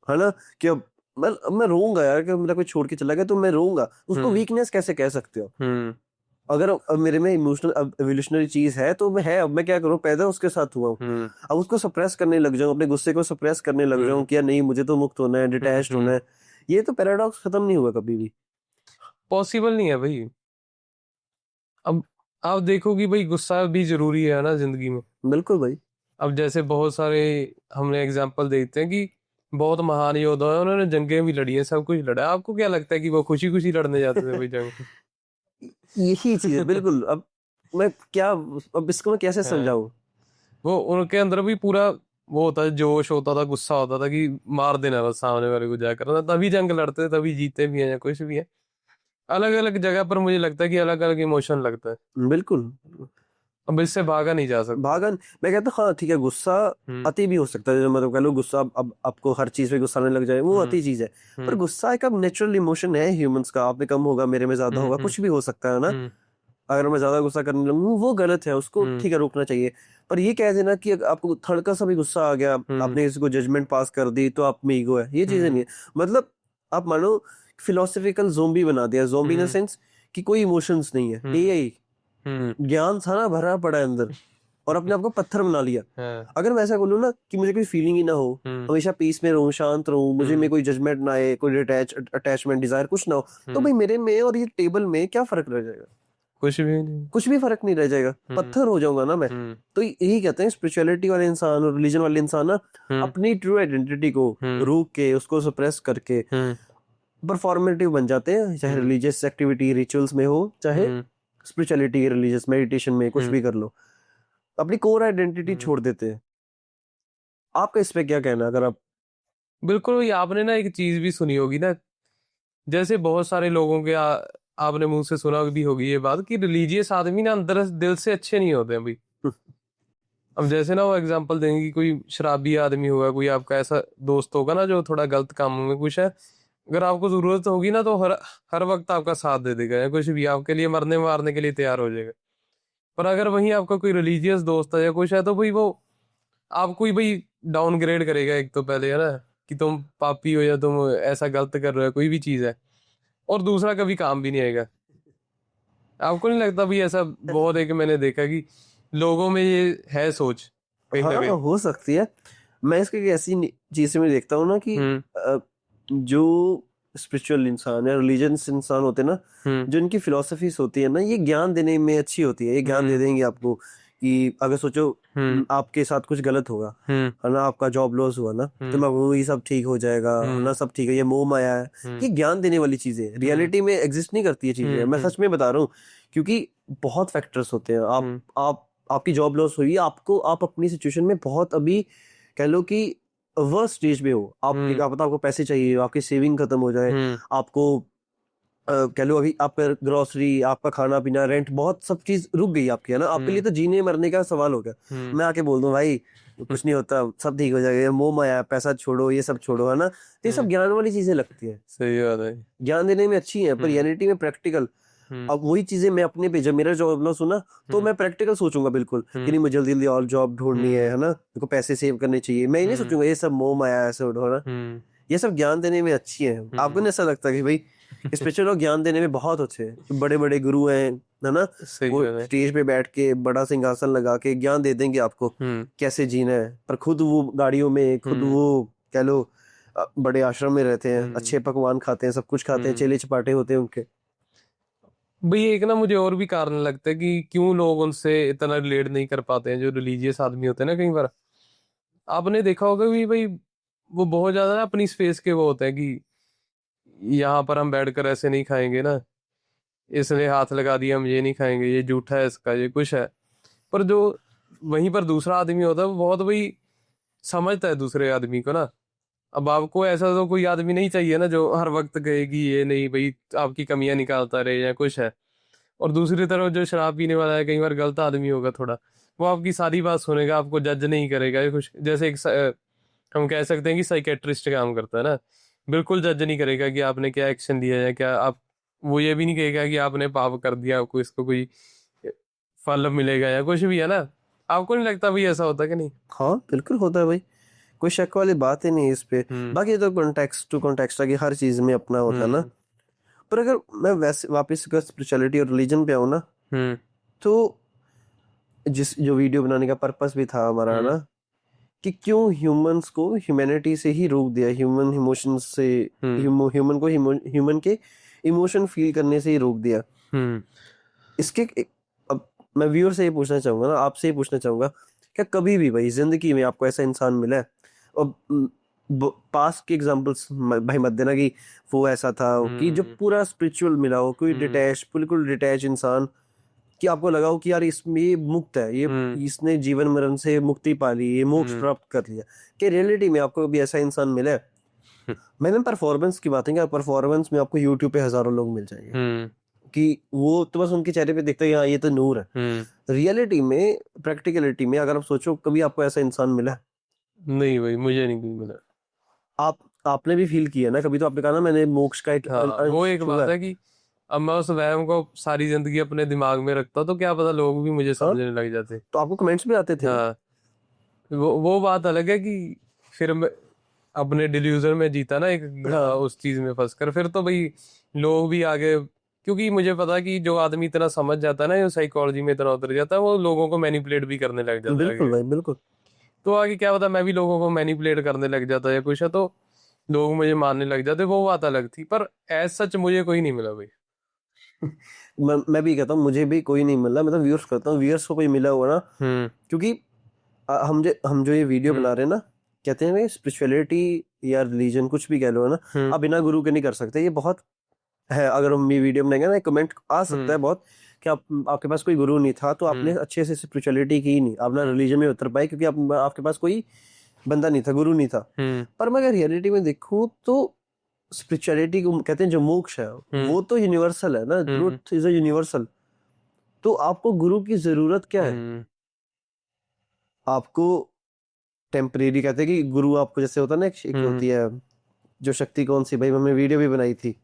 है ना। कि अब मैं रोऊंगा यार, कि मेरा कोई छोड़ के चला गया तो मैं रोऊंगा, उसको वीकनेस कैसे कह सकते हो? हम्म अगर अब मेरे में इमोशनल, अब एवोल्यूशनरी चीज है तो मैं है, अब मैं क्या करूं, पैदा उसके साथ हुआ हूं, हम्म अब उसको सप्रेस करने लग जाऊं, अपने गुस्से को सप्रेस करने लग जाऊं कि यार नहीं, मुझे तो मुक्त होना है, डिटैच्ड होना है, ये तो पैराडॉक्स खत्म नहीं हुआ कभी भी। पॉसिबल नहीं है भाई। अब आप देखो कि भाई गुस्सा भी जरूरी है ना जिंदगी में। बिल्कुल भाई। अब जैसे बहुत सारे हमने एग्जाम्पल देखते हैं कि बहुत महान योद्धा है, उन्होंने जंगें भी लड़ी हैं, सब कुछ लड़ा है। आपको क्या लगता है कि वो खुशी खुशी लड़ने जाते थे भाई जंग? यही चीज है बिल्कुल। अब मैं क्या, अब इसको मैं कैसे हाँ, समझाऊं? वो उनके अंदर भी पूरा वो होता है, जोश होता था, गुस्सा होता था कि मार देना बस सामने वाले को जाकर ना, तभी जंग लड़ते थे, तभी जीते भी हैं या कुछ भी है। अलग अलग जगह पर मुझे लगता है कि अलग अलग इमोशन लगता है। बिल्कुल। अब इससे भागा नहीं जा सकता। भागन, मैं कहता हूँ हाँ ठीक है, गुस्सा हम्म अति भी हो सकता है, जो मतलब कह लो गुस्सा, अब आपको हर चीज पे गुस्सा आने लग जाए, वो हम्म अति चीज है। पर हम्म गुस्सा एक अब नेचुरल इमोशन है ह्यूमंस का, आप में कम होगा, मेरे में ज्यादा होगा, हम्म कुछ भी हो सकता है ना। हम्म अगर मैं ज्यादा गुस्सा करने लगूँ वो गलत है, उसको हम्म ठीक है रोकना चाहिए। पर ये कह देना कि अगर आपको थोड़ा सा भी गुस्सा आ गया, हम्म आपने किसी को जजमेंट पास कर दी तो आप में ईगो है, ये चीजें नहीं है। मतलब आप मानो फिलोसफिकल जोम्बी बना दिया, zombie in the hmm sense कि कोई इमोशंस नहीं है, हम्म यही हम्म ज्ञान सारा भरा पड़ा है अंदर, और अपने आप को पत्थर बना लिया। हाँ, अगर मैं ऐसा बोलूँ ना कि मुझे कोई फीलिंग ही ना हो, हम्म हमेशा पीस में रहूं, शांत रहूं, मुझे में हम्म कोई जजमेंट ना आए, कोई अटैचमेंट डिजायर कुछ ना हो, तो हम्म भाई मेरे में और ये टेबल में क्या फर्क रह जाएगा? कुछ भी नहीं। कुछ भी फर्क नहीं रह जाएगा, हम्म पत्थर हो जाऊंगा ना मैं। हम्म तो यही कहते हैं स्पिरिचुअलिटी वाले इंसान और रिलीजन वाले इंसान ना हम्म अपनी ट्रू आइडेंटिटी को हम्म रोक के, उसको सप्रेस करके हम्म परफॉर्मेटिव बन जाते हैं, चाहे हम्म रिलीजियस एक्टिविटी रिचुअल्स में हो, चाहे हम्म स्पिरिचुअलिटी रिलीजियस मेडिटेशन में, कुछ हम्म भी कर लो, अपनी कोर आइडेंटिटी हम्म। छोड़ देते हैं। आपका इस पे क्या कहना है? अगर आप बिल्कुल, ये आपने ना एक चीज भी सुनी होगी ना, जैसे बहुत सारे लोगों के आपने मुंह से सुना भी होगी ये बात कि रिलीजियस आदमी ना अंदर दिल से अच्छे नहीं होते हैं भाई। अब जैसे ना वो एग्जांपल देंगे कि कोई शराबी आदमी होगा, कोई आपका ऐसा दोस्त होगा ना जो थोड़ा गलत कामों में कुछ है, अगर आपको जरूरत होगी ना तो हर हर वक्त आपका साथ दे देगा, या कुछ भी आपके लिए मरने मारने के लिए तैयार हो जाएगा। पर अगर वहीं आपका कोई रिलीजियस दोस्त है या कुछ है, तो भाई वो आपको ही भाई डाउनग्रेड करेगा, एक तो पहले है ना कि तुम पापी हो या तुम ऐसा गलत कर रहे हो, कोई भी चीज है। और दूसरा कभी काम भी नहीं आएगा। आपको नहीं लगता भाई ऐसा बहुत है कि मैंने देखा कि लोगों में ये है सोच कहीं ना हाँ, कहीं। हो सकती है। मैं इसके एक ऐसी चीज से मैं देखता हूँ ना कि हम्म जो स्पिरिचुअल इंसान है, रिलीजियस इंसान होते हैं ना, हम्म जो इनकी फिलोसफीज होती है ना, ये ज्ञान देने में अच्छी होती है, ये ज्ञान दे हम्म देंगे आपको कि अगर सोचो हम्म आपके साथ कुछ गलत होगा, हम्म है ना, आपका जॉब लॉस हुआ ना, तो हम्म मैं वो ये सब ठीक हो जाएगा, है हम्म ना, सब ठीक है, ये मोह माया है। हम्म ये ज्ञान देने वाली चीजें हम्म रियलिटी में एग्जिस्ट नहीं करती, ये चीजें मैं हम्म सच में बता रहा हूँ। क्योंकि बहुत फैक्टर्स होते हैं। हम्म आप आपकी जॉब लॉस हुई, आपको, आप अपनी सिचुएशन में बहुत अभी कह लो कि वर्स्ट स्टेज में हो, आपके हम्म क्या पता आपको पैसे चाहिए, आपकी सेविंग खत्म हो जाए, हम्म आपको कह लो अभी आपका ग्रोसरी, आपका खाना पीना, रेंट, बहुत सब चीज रुक गई आपकी, है ना, आपके लिए हम्म तो जीने मरने का सवाल हो गया। हम्म मैं आके बोल दूं भाई कुछ नहीं होता, सब ठीक हो जाएगा, ये मोह माया है, पैसा छोड़ो, ये सब छोड़ो, है ना, तो ये सब हम्म, ज्ञान वाली चीजें लगती हैं, सही बात है। ज्ञान देने में अच्छी है, पर हम्म रियलिटी में प्रैक्टिकल। हम्म अब वही चीजें मैं अपने पे, जब मेरा जॉब लॉस सुना तो हम्म मैं प्रैक्टिकल सोचूंगा बिल्कुल कि हम्म नहीं, मुझे जल्दी जल्दी और जॉब ढूंढनी है ना, मेरे को पैसे सेव करने चाहिए, मैं ये नहीं हम्म सोचूंगा ये सब मोह माया है, ऐसे हो ना। हम्म ये सब ज्ञान देने में अच्छी है। आपको नहीं ऐसा लगता कि भाई स्पिरिचुअल लोग ज्ञान देने में बहुत अच्छे हैं, जो बड़े बड़े गुरु हैं, है ना, सही वो बात है। स्टेज पे बैठ के बड़ा सिंहासन लगा के ज्ञान दे देंगे आपको हम्म कैसे जीना है, पर खुद वो गाड़ियों में, खुद हम्म वो कह लो बड़े आश्रम में रहते हैं, हम्म अच्छे पकवान खाते हैं, सब कुछ खाते हैं, हम्म चेले चपाटे होते हैं उनके। भाई एक ना मुझे और भी कारण लगता है कि क्यों लोग उनसे इतना रिलेट नहीं कर पाते हैं, जो रिलीजियस आदमी होते हैं ना। कई बार आपने देखा होगा कि भाई वो बहुत ज्यादा ना अपनी स्पेस के वो होते हैं कि यहाँ पर हम बैठकर ऐसे नहीं खाएंगे ना, इसने हाथ लगा दिया, हम ये नहीं खाएंगे, ये झूठा है इसका, ये कुछ है। पर जो वहीं पर दूसरा आदमी होता है वो बहुत भाई समझता है दूसरे आदमी को ना। अब आपको ऐसा तो कोई आदमी नहीं चाहिए ना जो हर वक्त कहे कि ये नहीं भाई, आपकी कमियां निकालता रहे या कुछ है। और दूसरी तरफ जो शराब पीने वाला है, कई बार गलत आदमी होगा थोड़ा, वो आपकी सारी बात सुनेगा, आपको जज नहीं करेगा। ये कुछ जैसे हम कह सकते हैं कि साइकेट्रिस्ट काम करता है ना, बिल्कुल जज नहीं करेगा कि आपने क्या एक्शन लिया है क्या आप। वो ये भी नहीं कहेगा कि आपने पाप कर दिया, आपको इसको कोई फल मिलेगा या कुछ भी, है ना। आपको नहीं लगता भाई ऐसा होता कि नहीं? हाँ बिल्कुल होता है भाई, कोई शक वाली बात ही नहीं है इस पे। हम्म। बाकी तो कॉन्टेक्स्ट टू कॉन्टेक्स्ट है कि हर चीज में अपना होता है ना। हम्म। पर अगर मैं वैसे वापस स्पिरिचुअलिटी और रिलीजन पे आऊँ ना, हम्म। तो जिस जो वीडियो बनाने का पर्पस भी था हमारा हम्म। ना, कि क्यों ह्यूमंस को ह्यूमैनिटी से ही रोक दिया, ह्यूमन इमोशंस से, हम्म। ह्यूमन को ह्यूमन के इमोशन फील करने से ही रोक दिया। हम्म। अब मैं व्यूअर से ये पूछना चाहूंगा ना, आपसे ये पूछना चाहूंगा, क्या कभी भी भाई जिंदगी में आपको ऐसा इंसान मिला है, और पास्ट के एग्जांपल्स भाई मत देना कि वो ऐसा था कि जो हम्म। पूरा स्पिरिचुअल मिला हो, कोई हम्म। डिटैच, बिल्कुल डिटैच इंसान, कि आपको लगा हो कि यार इसमें ये मुक्त है, ये हम्म। इसने जीवन मरण से मुक्ति पा ली, ये मोक्ष हम्म। प्राप्त कर लिया। कि रियलिटी में आपको कभी ऐसा इंसान मिला है? मैंने परफॉर्मेंस की बात है, परफॉर्मेंस में आपको यूट्यूब पे हजारों लोग मिल जाएंगे हम्म। कि वो तो बस उनके चेहरे पे दिखता है, हाँ ये तो नूर है। हम्म। रियलिटी में, प्रैक्टिकलिटी में अगर आप सोचो, कभी आपको ऐसा इंसान मिला है? नहीं भाई, मुझे नहीं कोई मिला। आप आपने भी फील किया ना कभी, तो आपने कहा ना मैंने मोक्ष का एक हाँ, वो अंश एक छुआ बात है। है कि अब मैं उस वहम को सारी जिंदगी अपने दिमाग में रखता तो क्या पता लोग भी मुझे हाँ, समझने लग जाते। तो आपको कमेंट्स भी आते थे ना? हाँ, वो बात अलग है कि फिर मैं अपने डिल्यूजन में जीता ना, हाँ उस चीज में फंस कर, फिर तो भाई लोग भी आगे, क्योंकि मुझे पता है कि जो आदमी इतना समझ जाता है ना, जो साइकोलॉजी में इतना उतर जाता है, वो लोगों को मैनिपुलेट भी करने लग जाता है बिल्कुल आगे। भाई बिल्कुल। तो आगे क्या पता मैं भी लोगों को मैनिपुलेट करने लग जाता या कुछ है, तो लोग मुझे मानने लग जाते, वो बात अलग थी। पर एज सच मुझे कोई नहीं मिला भाई। मैं भी कहता हूँ मुझे भी कोई नहीं मिला, मैं तो व्यूअर्स करता हूँ, व्यूअर्स को कोई मिला हुआ ना, हम्म। क्योंकि हम जो ये वीडियो बना हम्म। रहे हैं ना, कहते हैं स्पिरिचुअलिटी या रिलीजन कुछ भी कह लो है ना, हम्म। आप बिना गुरु के नहीं कर सकते। ये बहुत है, अगर हम ये वीडियो बनाएंगे ना, कमेंट आ सकता हम्म। है बहुत कि आपके पास कोई गुरु नहीं था तो आपने हम्म। अच्छे से स्पिरिचुअलिटी की नहीं, आप ना रिलीजन में उतर पाए, क्योंकि आपके पास कोई बंदा नहीं था, गुरु नहीं था। हम्म। पर मैं अगर रियलिटी में देखूं तो स्पिरिचुअलिटी को कहते हैं जो मोक्ष है, वो तो यूनिवर्सल है ना, hmm. Truth is a universal. तो आपको गुरु की जरूरत क्या है? हम्म। आपको टेम्परेरी कहते हैं कि गुरु आपको, जैसे होता है ना, एक हम्म। होती है जो शक्ति, कौन सी भाई, हमने वीडियो भी बनाई थी,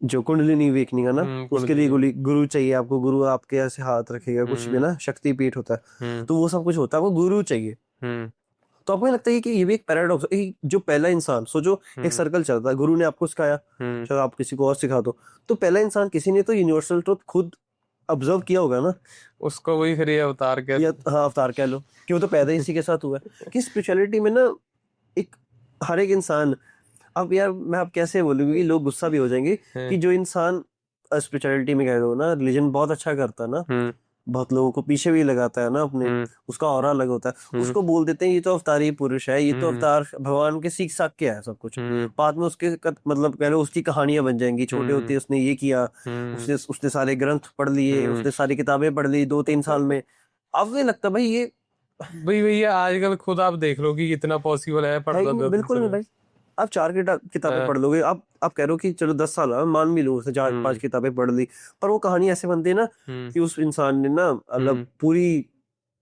जो कुंडलिनी वेकनिंग है ना, उसके लिए कुंडली। गुरु चाहिए आपको। गुरु आपके ऐसे हाथ रखेगा, कुछ भी हम्म। ना, शक्ति पीठ होता है, हम्म। तो वो सब कुछ होता है, वो गुरु चाहिए। हम्म। तो आपको नहीं लगता है कि ये भी एक पैराडॉक्स है कि जो पहला इंसान, सोचो एक हम्म। सर्कल चलता है, गुरु ने आपको सिखाया, हम्म। शायद आप किसी को और सिखा दो, तो पहला इंसान किसी ने तो यूनिवर्सल ट्रुथ खुद ऑब्जर्व किया होगा ना, उसको वही फिर ये अवतार या कहते हाँ अवतार कह लो, कि वो तो पैदा ही इसी के साथ हुआ है। कि स्पिरिचुअलिटी में ना, एक हर एक इंसान, अब यार मैं अब कैसे बोलूंगी कि लोग गुस्सा भी हो जाएंगे, हैं। कि जो इंसान स्पिरिचुअलिटी में कह दो ना, रिलीजन बहुत अच्छा करता है ना, हम्म। बहुत लोगों को पीछे भी लगाता है ना अपने, हम्म। उसका ऑरा अलग होता है, हम्म। उसको बोल देते हैं ये तो अवतारी पुरुष है, ये तो हम्म। अवतार भगवान के सीख साख के है सब कुछ। हम्म। बाद में उसके मतलब कह लो उसकी कहानियां बन जाएंगी, छोटे हम्म। होते उसने ये किया, हम्म। उसने सारे ग्रंथ पढ़ लिए, हम्म। उसने सारी किताबें पढ़ ली 2-3 साल में। अब नहीं लगता भाई ये भाई भैया आजकल खुद आप देख लो कि कितना पॉसिबल है है पढ़ना ही नहीं, दो तीन बिल्कुल नहीं समय। भाई। आप 4 किताबें हाँ। पढ़ लोगे, आप कह रहे हो कि चलो 10 साल हुआ, मान भी लो उसने 4-5 हम्म। किताबें पढ़ ली, पर वो कहानी ऐसे बनती है ना हम्म। कि उस इंसान ने ना मतलब हम्म। पूरी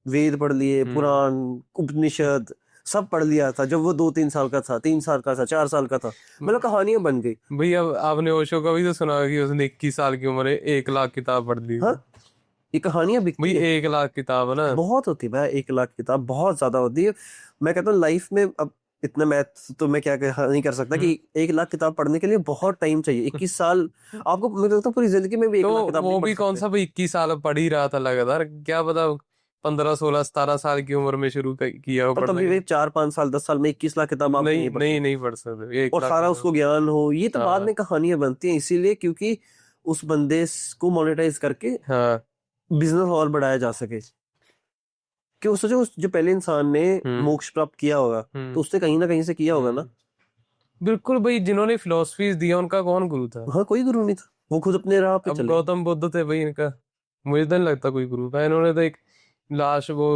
वेद पढ़ लिए, हम्म। पुराण, उपनिषद सब पढ़ लिया था जब वो 2-3 साल का था, 3 साल का था, 4 साल का था, मतलब कहानियां बन गई। भैया आपने ओशो का भी तो सुना होगा कि उसने 21 साल की उम्र में 1 लाख किताब पढ़ ली हाँ, थी। ये कहानियां भाई बिकती है, 1 लाख किताब है ना। बहुत होती है भाई, 1 लाख किताब बहुत ज्यादा होती है। मैं कहता हूँ लाइफ में अब इतना मैथ तो मैं क्या नहीं कर सकता कि हम्म। 1 लाख किताब पढ़ने के लिए बहुत टाइम चाहिए, 21 साल। आपको मुझे लगता है पूरी जिंदगी में भी तो 1 लाख किताब वो नहीं पढ़ भी कौन सकते। सा भाई 21 साल पढ़ ही रहा था लगातार, क्या पता 15 16 17 साल की उम्र में शुरू किया हो पर पढ़ना। तभी भी 4-5 साल 10 साल में 21 लाख किताब आप नहीं नहीं पढ़ नहीं सकते, नहीं पढ़ सकते एक और लाख सारा किताब। उसको ज्ञान हो, ये तो बाद हाँ। में कहानियां बनती हैं, इसीलिए क्योंकि उस बंदे को मोनेटाइज करके हाँ। बिजनेस और बढ़ाया जा सके। कि वो सोचो, उस जो पहले इंसान ने हम्म। मोक्ष प्राप्त किया होगा, तो हम्म। उसने कहीं ना कहीं से किया होगा ना। हम्म। बिल्कुल भाई, जिन्होंने फिलोसफीज दिया उनका कौन गुरु था? हाँ, कोई गुरु नहीं था, वो खुद अपने राह पे अब चले। गौतम बुद्ध थे भाई इनका, मुझे तो नहीं लगता कोई गुरु था। इन्होंने तो एक लाश वो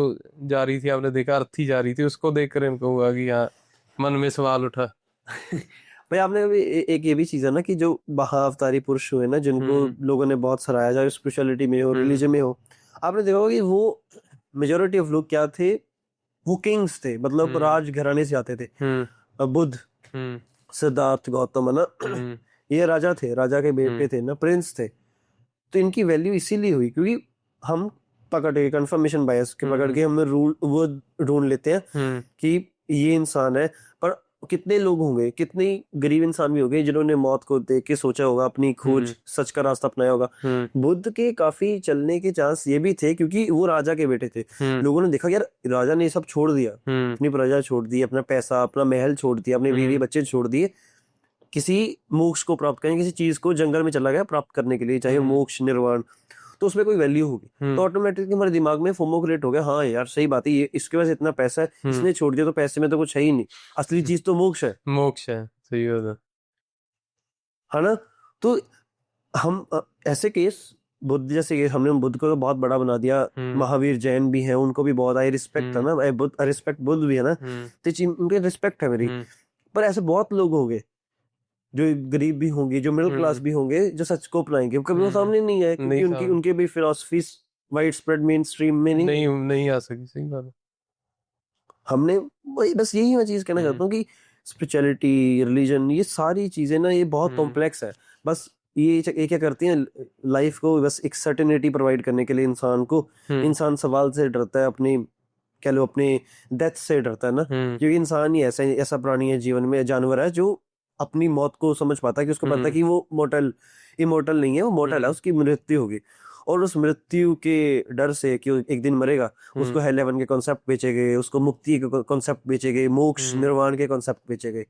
जा रही थी, आपने देखा, अर्थी जा रही थी, उसको देखकर इनको हुआ कि हाँ, मन में सवाल उठा। भाई आपने कभी एक ये भी चीज है ना कि जो महाअवतारी पुरुष हुए ना, जिनको हम्म लोगों ने बहुत सराहा, चाहे स्पिरिचुअलिटी में हो, हम्म रिलीजन में हो, आपने देखा होगा कि वो मेजोरिटी ऑफ लोग क्या थे, वो किंग्स थे, मतलब हम्म राज घराने से आते थे। हम्म बुद्ध, हम्म सिद्धार्थ गौतम है ना, हम्म ये राजा थे, राजा के हम्म बेटे थे ना, प्रिंस थे। तो इनकी वैल्यू इसीलिए हुई क्योंकि हम पकड़ के कंफर्मेशन बायस के पकड़ हम्म के हम रूल वो ढूंढ लेते हैं हम्म कि ये इंसान है। पर कितने लोग होंगे, कितने गरीब इंसान भी होंगे जिन्होंने मौत को देख के सोचा होगा, अपनी खोज सच का रास्ता अपनाया होगा। हम्म बुद्ध के काफी चलने के चांस ये भी थे क्योंकि वो राजा के बेटे थे। हम्म लोगों ने देखा कि यार राजा ने ये सब छोड़ दिया, हम्म अपनी प्रजा छोड़ दी, अपना पैसा, अपना महल छोड़ दिया, अपने बीवी बच्चे छोड़ दिए, किसी मोक्ष को प्राप्त करें, किसी चीज को जंगल में चला गया प्राप्त करने के लिए, चाहे मोक्ष निर्वाण, तो उसमें कोई वैल्यू होगी। तो ऑटोमेटिकली हमारे दिमाग में फोमो क्रिएट हो गया, हाँ यार सही बात है, ये इसके पास इतना पैसा है, इसने छोड़ दिया, तो पैसे में तो कुछ है ही नहीं, असली चीज तो मोक्ष मोक्ष है, सही बात है ना। तो हम ऐसे केस, बुद्ध जैसे केस, हमने बुद्ध को तो बहुत बड़ा बना दिया। है। महावीर जैन भी हैं, उनको भी बहुत आई रिस्पेक्ट है ना, रिस्पेक्ट बुद्ध भी है ना, तो उनके रिस्पेक्ट है मेरी। पर ऐसे बहुत लोग होंगे जो गरीब भी होंगे, जो मिडिल क्लास भी होंगे, जो सच को अपनाएंगे, कभी वो सामने नहीं आए क्योंकि नहीं उनकी उनके भी philosophy wide spread main stream में नहीं नहीं थी। नहीं आ सकी, सही बात है। हमने वही, बस यही मैं चीज कहना चाहता हूँ कि स्पिरिचुअलिटी, रिलीजन, ये सारी चीजें ना, ये बहुत कॉम्प्लेक्स है। बस ये क्या करती हैं, लाइफ को बस एक सर्टेनिटी प्रोवाइड करने के लिए इंसान को, इंसान सवाल से डरता है, अपनी कह लो अपने डेथ से डरता है ना, क्योंकि इंसान ही ऐसा ऐसा प्राणी है जीवन में, जानवर है जो अपनी मौत को समझ पाता है कि उसको पता है कि वो मोर्टल इमोर्टल नहीं है, वो मोर्टल है, उसकी मृत्यु होगी। और उस मृत्यु के डर से कि वो एक दिन मरेगा, उसको हेल हेवन के कॉन्सेप्ट बेचे गए, उसको मुक्ति के कॉन्सेप्ट बेचे गए, मोक्ष निर्वाण के कॉन्सेप्ट बेचे गए,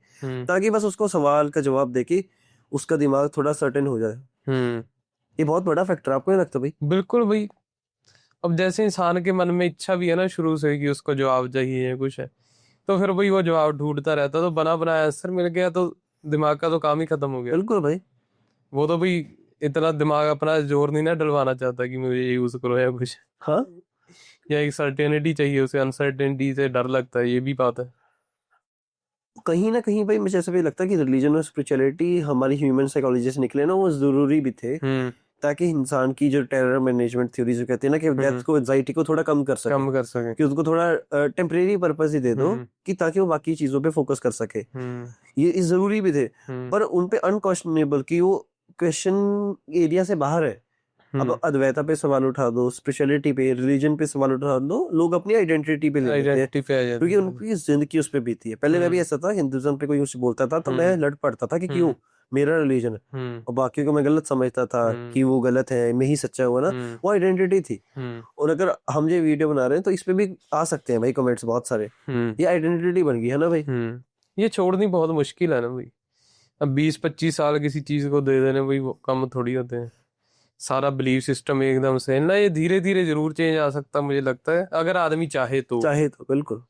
ताकि बस उसको सवाल का जवाब देके उसका दिमाग थोड़ा सर्टेन हो जाए। ये बहुत बड़ा फैक्टर, आपको नहीं लगता भाई? बिल्कुल भाई। अब जैसे इंसान के मन में इच्छा भी है ना शुरू से कि उसको जवाब चाहिए या कुछ है, तो फिर भाई वो जवाब ढूंढता रहता, तो बना बनाया आंसर मिल गया तो दिमाग का तो काम ही खत्म हो गया। बिल्कुल भाई। वो तो भाई इतना दिमाग अपना जोर नहीं ना डलवाना चाहता कि मुझे ये यूज करो या कुछ, हाँ, या एक सर्टेनिटी चाहिए उसे, अनसर्टेनिटी से डर लगता है, ये भी बात है। कहीं ना कहीं भाई मुझे ऐसा भी लगता है कि रिलीजन और स्पिरिचुअलिटी हमारी ह्यूमन साइकोलॉजी से निकले ना, वो जरूरी भी थे, ताकि इंसान की जो टेरर मैनेजमेंट थ्योरी जो कहते हैं ना कि डेथ को, एंजाइटी को थोड़ा कम कर सके, कि उसको थोड़ा टेम्परेरी पर्पस ही दे दो, कि ताकि वो बाकी चीजों पे फोकस कर सके। ये जरूरी भी थे, पर उन पे अनक्वेश्चनेबल कि वो क्वेश्चन एरिया से बाहर है। अब अद्वैता पे सवाल उठा दो, स्पिरिचुअलिटी पे, रिलीजन पे सवाल उठा दो, लोग अपनी आइडेंटिटी पे ले लेते हैं, आइडेंटिटी पे आ जाती क्योंकि है। उनकी जिंदगी उस पे बीती है। पहले मैं भी ऐसा था, हिंदुज्म पे कोई कुछ बोलता था तो मैं लड़ पड़ता था कि क्यों, मेरा रिलीजन है, और बाकियों को मैं गलत समझता था कि वो गलत है, मैं ही सच्चा हुआ ना, वो आइडेंटिटी थी। और अगर हम ये वीडियो बना रहे हैं तो इस पे भी आ सकते हैं भाई कमेंट्स बहुत सारे, ये आइडेंटिटी बन गई है ना भाई। ये छोड़नी बहुत मुश्किल है ना भाई। अब 20-25 साल किसी चीज को दे देने भाई, वो कम थोड़ी होते हैं। सारा बिलीफ सिस्टम एकदम से ना, ये धीरे धीरे जरूर चेंज आ सकता मुझे लगता है, अगर आदमी चाहे तो। चाहे तो बिल्कुल।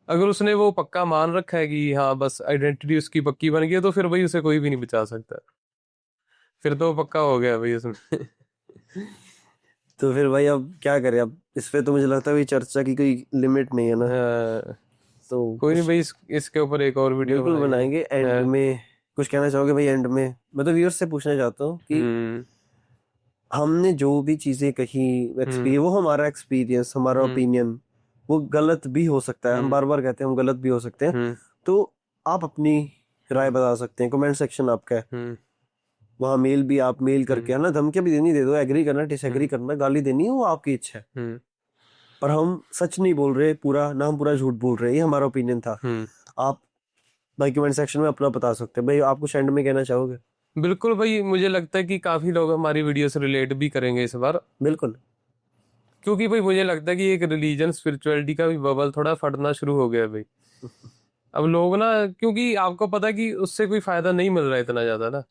अगर उसने वो पक्का मान रखा है कि हाँ बस आइडेंटिटी उसकी पक्की बन गई है, तो फिर भाई उसे कोई भी नहीं बचा सकता, फिर तो वो पक्का हो गया भाई उसमें। तो फिर भाई अब क्या करें, अब इस पे तो मुझे लगता है चर्चा की कोई लिमिट नहीं है ना, हाँ, तो कोई नहीं भाई, इसके ऊपर एक और वीडियो बिल्कुल बनाएंगे। एंड हाँ। में कुछ कहना चाहोगे भाई? एंड में मैं तो व्यूअर्स से पूछना चाहता हूँ कि हमने जो भी चीजें कही, वो हमारा एक्सपीरियंस, हमारा ओपिनियन, वो गलत भी हो सकता है, हम बार बार कहते हैं हम गलत भी हो सकते हैं, तो आप अपनी राय बता सकते हैं, कमेंट सेक्शन आपका है, वहाँ मेल भी, आप मेल करके है ना, धमकियां भी देनी दे दो, एग्री करना, डिसएग्री करना, गाली देनी है, वो आपकी इच्छा है, पर हम सच नहीं बोल रहे पूरा ना, हम पूरा झूठ बोल रहे हैं, ये हमारा ओपिनियन था। आप भाई कमेंट सेक्शन में अपना बता सकते हैं। भाई आप कुछ एंड में कहना चाहोगे? बिल्कुल भाई, मुझे लगता है कि काफी लोग हमारी वीडियो से रिलेट भी करेंगे इस बार, बिल्कुल, क्योंकि भाई मुझे लगता है कि एक रिलीजन स्पिरिचुअलिटी का भी बबल थोड़ा फटना शुरू हो गया है भाई। अब लोग ना, क्योंकि आपको पता है कि उससे कोई फायदा नहीं मिल रहा है इतना ज्यादा ना,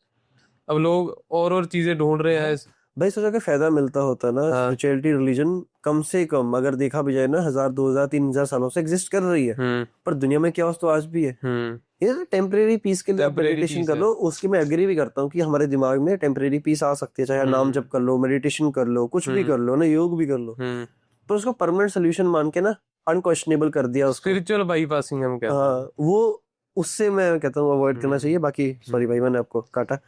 अब लोग और चीजें ढूंढ रहे हैं। भाई सोचा कि फायदा मिलता होता ना, स्पिरिचुअलिटी रिलीजन कम से कम अगर देखा भी जाए ना, 1000 2000 3000 सालों से एग्जिस्ट कर रही है, पर दुनिया में क्या तो आज भी है। ये टेम्परेरी पीस के लिए आप Temporary मेडिटेशन peace कर है। लो, उसकी मैं एग्री भी करता हूँ कि हमारे दिमाग में टेम्परेरी पीस आ सकती है, चाहे आप नाम जप कर लो, मेडिटेशन कर लो, कुछ भी कर लो ना, योग भी कर लो, पर उसको परमानेंट सोल्यूशन मान के ना अनक्वेश्चनेबल कर दिया उसको। स्पिरिचुअल बाईपासिंग हम कहते हैं। हाँ, वो उससे मैं कहता हूँ अवॉइड करना चाहिए। बाकी सॉरी भाई मैंने आपको काटा।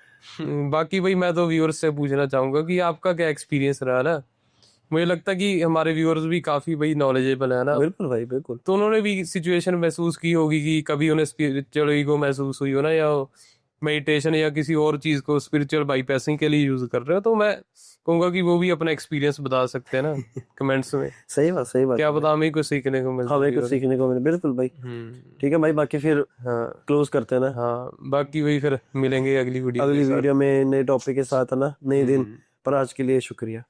बाकी भाई मैं तो व्यूअर्स से पूछना चाहूंगा कि आपका क्या एक्सपीरियंस रहा ना। मुझे लगता है कि हमारे व्यूअर्स भी काफी भाई नॉलेजेबल है ना, बिल्कुल भाई बिल्कुल। तो उन्होंने भी सिचुएशन महसूस की होगी कि कभी उन्हें स्पिरिचुअल ईगो महसूस हुई हो ना, या मेडिटेशन या किसी और चीज को स्पिरिचुअल बाईपासिंग के लिए यूज कर रहे हो, तो मैं कहूंगा कि वो भी अपना एक्सपीरियंस बता सकते हैं ना कमेंट्स में। सही बात क्या है बता, हमें कुछ सीखने को मिलता हमें कुछ सीखने को मिले, बिल्कुल भाई। ठीक है भाई, बाकी फिर हाँ क्लोज करते हैं ना। हाँ, बाकी वही फिर मिलेंगे अगली वीडियो अगली वीडियो में नए टॉपिक के साथ है ना, नए दिन। पर आज के लिए शुक्रिया।